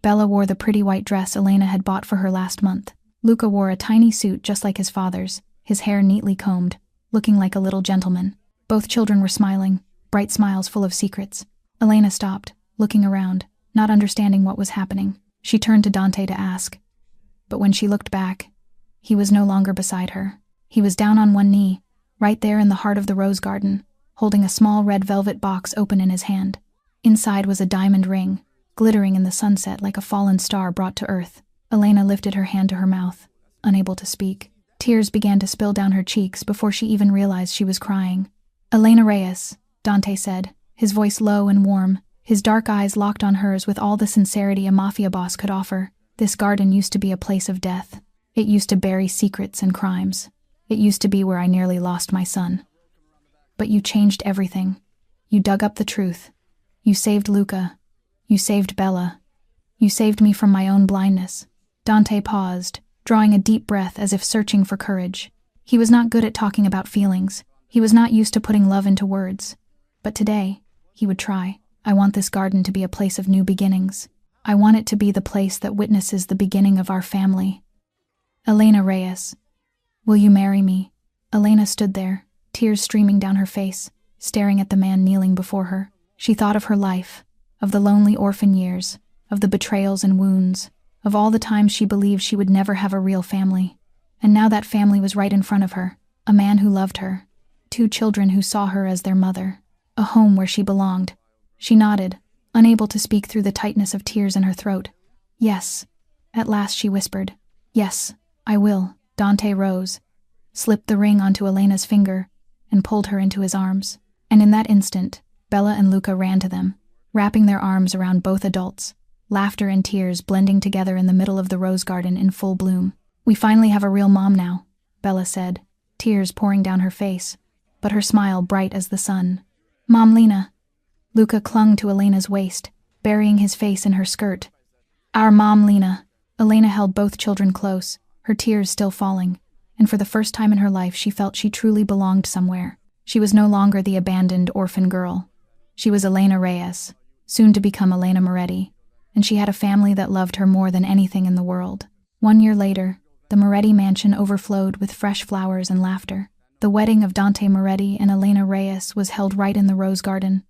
S1: Bella wore the pretty white dress Elena had bought for her last month. Luca wore a tiny suit just like his father's, his hair neatly combed, looking like a little gentleman. Both children were smiling, bright smiles full of secrets. Elena stopped, looking around, not understanding what was happening. She turned to Dante to ask, but when she looked back, he was no longer beside her. He was down on one knee, right there in the heart of the rose garden, holding a small red velvet box open in his hand. Inside was a diamond ring, glittering in the sunset like a fallen star brought to earth. Elena lifted her hand to her mouth, unable to speak. Tears began to spill down her cheeks before she even realized she was crying. "Elena Reyes," Dante said, his voice low and warm, his dark eyes locked on hers with all the sincerity a mafia boss could offer. "This garden used to be a place of death. It used to bury secrets and crimes. It used to be where I nearly lost my son. But you changed everything. You dug up the truth. You saved Luca. You saved Bella. You saved me from my own blindness." Dante paused, drawing a deep breath as if searching for courage. He was not good at talking about feelings. He was not used to putting love into words. But today, he would try. "I want this garden to be a place of new beginnings. I want it to be the place that witnesses the beginning of our family. Elena Reyes, will you marry me?" Elena stood there, tears streaming down her face, staring at the man kneeling before her. She thought of her life, of the lonely orphan years, of the betrayals and wounds, of all the times she believed she would never have a real family. And now that family was right in front of her, a man who loved her, 2 children who saw her as their mother, a home where she belonged. She nodded, unable to speak through the tightness of tears in her throat. "Yes," at last she whispered. "Yes, I will." Dante rose, slipped the ring onto Elena's finger, and pulled her into his arms. And in that instant, Bella and Luca ran to them, wrapping their arms around both adults, laughter and tears blending together in the middle of the rose garden in full bloom. "We finally have a real mom now," Bella said, tears pouring down her face, but her smile bright as the sun. "Mom Lena." Luca clung to Elena's waist, burying his face in her skirt. "Our Mom Lena." Elena held both children close, her tears still falling, and for the first time in her life she felt she truly belonged somewhere. She was no longer the abandoned orphan girl. She was Elena Reyes, soon to become Elena Moretti, and she had a family that loved her more than anything in the world. 1 year later, the Moretti mansion overflowed with fresh flowers and laughter. The wedding of Dante Moretti and Elena Reyes was held right in the rose garden,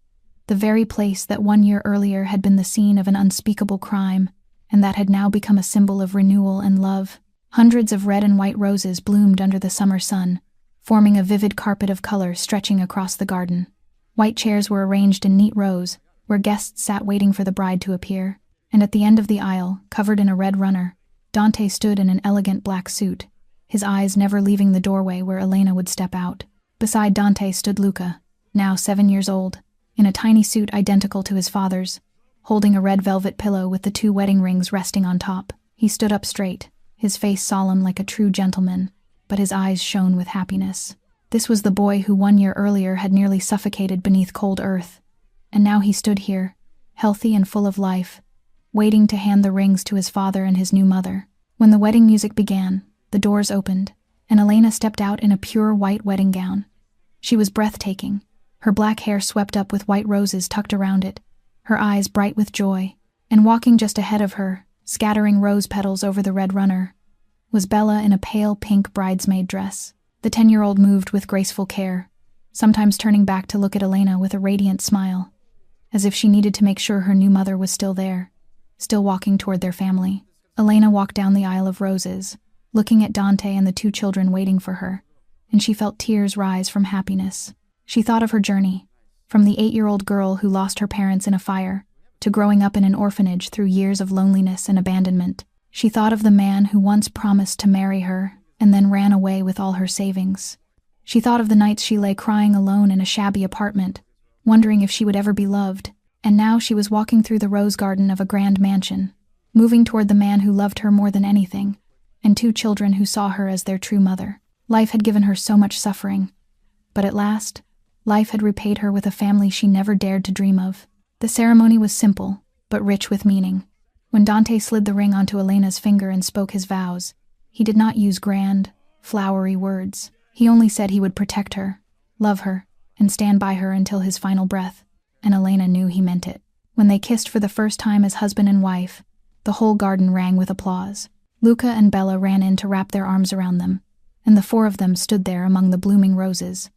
S1: the very place that 1 year earlier had been the scene of an unspeakable crime, and that had now become a symbol of renewal and love. Hundreds of red and white roses bloomed under the summer sun, forming a vivid carpet of color stretching across the garden. White chairs were arranged in neat rows, where guests sat waiting for the bride to appear, and at the end of the aisle, covered in a red runner, Dante stood in an elegant black suit, his eyes never leaving the doorway where Elena would step out. Beside Dante stood Luca, now 7 years old, in a tiny suit identical to his father's, holding a red velvet pillow with the 2 wedding rings resting on top. He stood up straight, his face solemn like a true gentleman, but his eyes shone with happiness. This was the boy who 1 year earlier had nearly suffocated beneath cold earth, and now he stood here, healthy and full of life, waiting to hand the rings to his father and his new mother. When the wedding music began, the doors opened, and Elena stepped out in a pure white wedding gown. She was breathtaking, her black hair swept up with white roses tucked around it, her eyes bright with joy, and walking just ahead of her, scattering rose petals over the red runner, was Bella in a pale pink bridesmaid dress. The 10-year-old moved with graceful care, sometimes turning back to look at Elena with a radiant smile, as if she needed to make sure her new mother was still there, still walking toward their family. Elena walked down the aisle of roses, looking at Dante and the 2 children waiting for her, and she felt tears rise from happiness. She thought of her journey, from the 8-year-old girl who lost her parents in a fire, to growing up in an orphanage through years of loneliness and abandonment. She thought of the man who once promised to marry her and then ran away with all her savings. She thought of the nights she lay crying alone in a shabby apartment, wondering if she would ever be loved, and now she was walking through the rose garden of a grand mansion, moving toward the man who loved her more than anything, and 2 children who saw her as their true mother. Life had given her so much suffering, but at last, life had repaid her with a family she never dared to dream of. The ceremony was simple, but rich with meaning. When Dante slid the ring onto Elena's finger and spoke his vows, he did not use grand, flowery words. He only said he would protect her, love her, and stand by her until his final breath, and Elena knew he meant it. When they kissed for the first time as husband and wife, the whole garden rang with applause. Luca and Bella ran in to wrap their arms around them, and the 4 of them stood there among the blooming roses,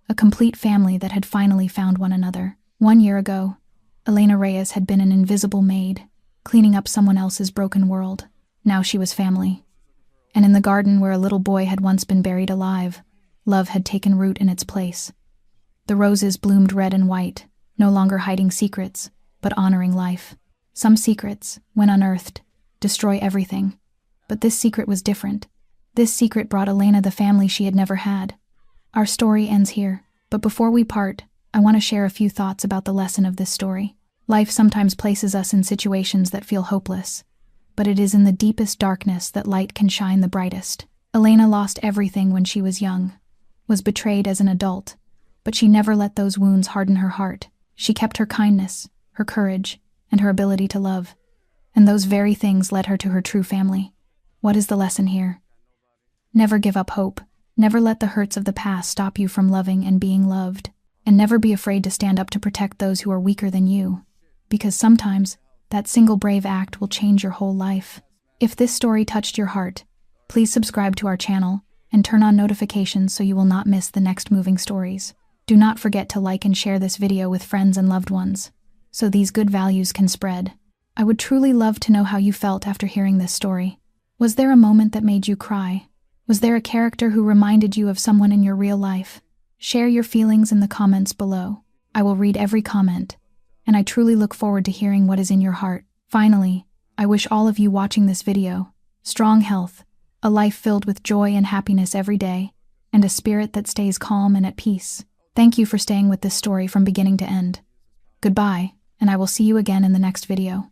S1: a complete family that had finally found one another. 1 year ago, Elena Reyes had been an invisible maid, cleaning up someone else's broken world. Now she was family. And in the garden where a little boy had once been buried alive, love had taken root in its place. The roses bloomed red and white, no longer hiding secrets, but honoring life. Some secrets, when unearthed, destroy everything. But this secret was different. This secret brought Elena the family she had never had. Our story ends here, but before we part, I want to share a few thoughts about the lesson of this story. Life sometimes places us in situations that feel hopeless, but it is in the deepest darkness that light can shine the brightest. Elena lost everything when she was young, was betrayed as an adult, but she never let those wounds harden her heart. She kept her kindness, her courage, and her ability to love, and those very things led her to her true family. What is the lesson here? Never give up hope. Never let the hurts of the past stop you from loving and being loved, and never be afraid to stand up to protect those who are weaker than you, because sometimes that single brave act will change your whole life. If this story touched your heart, please subscribe to our channel and turn on notifications so you will not miss the next moving stories. Do not forget to like and share this video with friends and loved ones, so these good values can spread. I would truly love to know how you felt after hearing this story. Was there a moment that made you cry? Was there a character who reminded you of someone in your real life? Share your feelings in the comments below. I will read every comment, and I truly look forward to hearing what is in your heart. Finally, I wish all of you watching this video strong health, a life filled with joy and happiness every day, and a spirit that stays calm and at peace. Thank you for staying with this story from beginning to end. Goodbye, and I will see you again in the next video.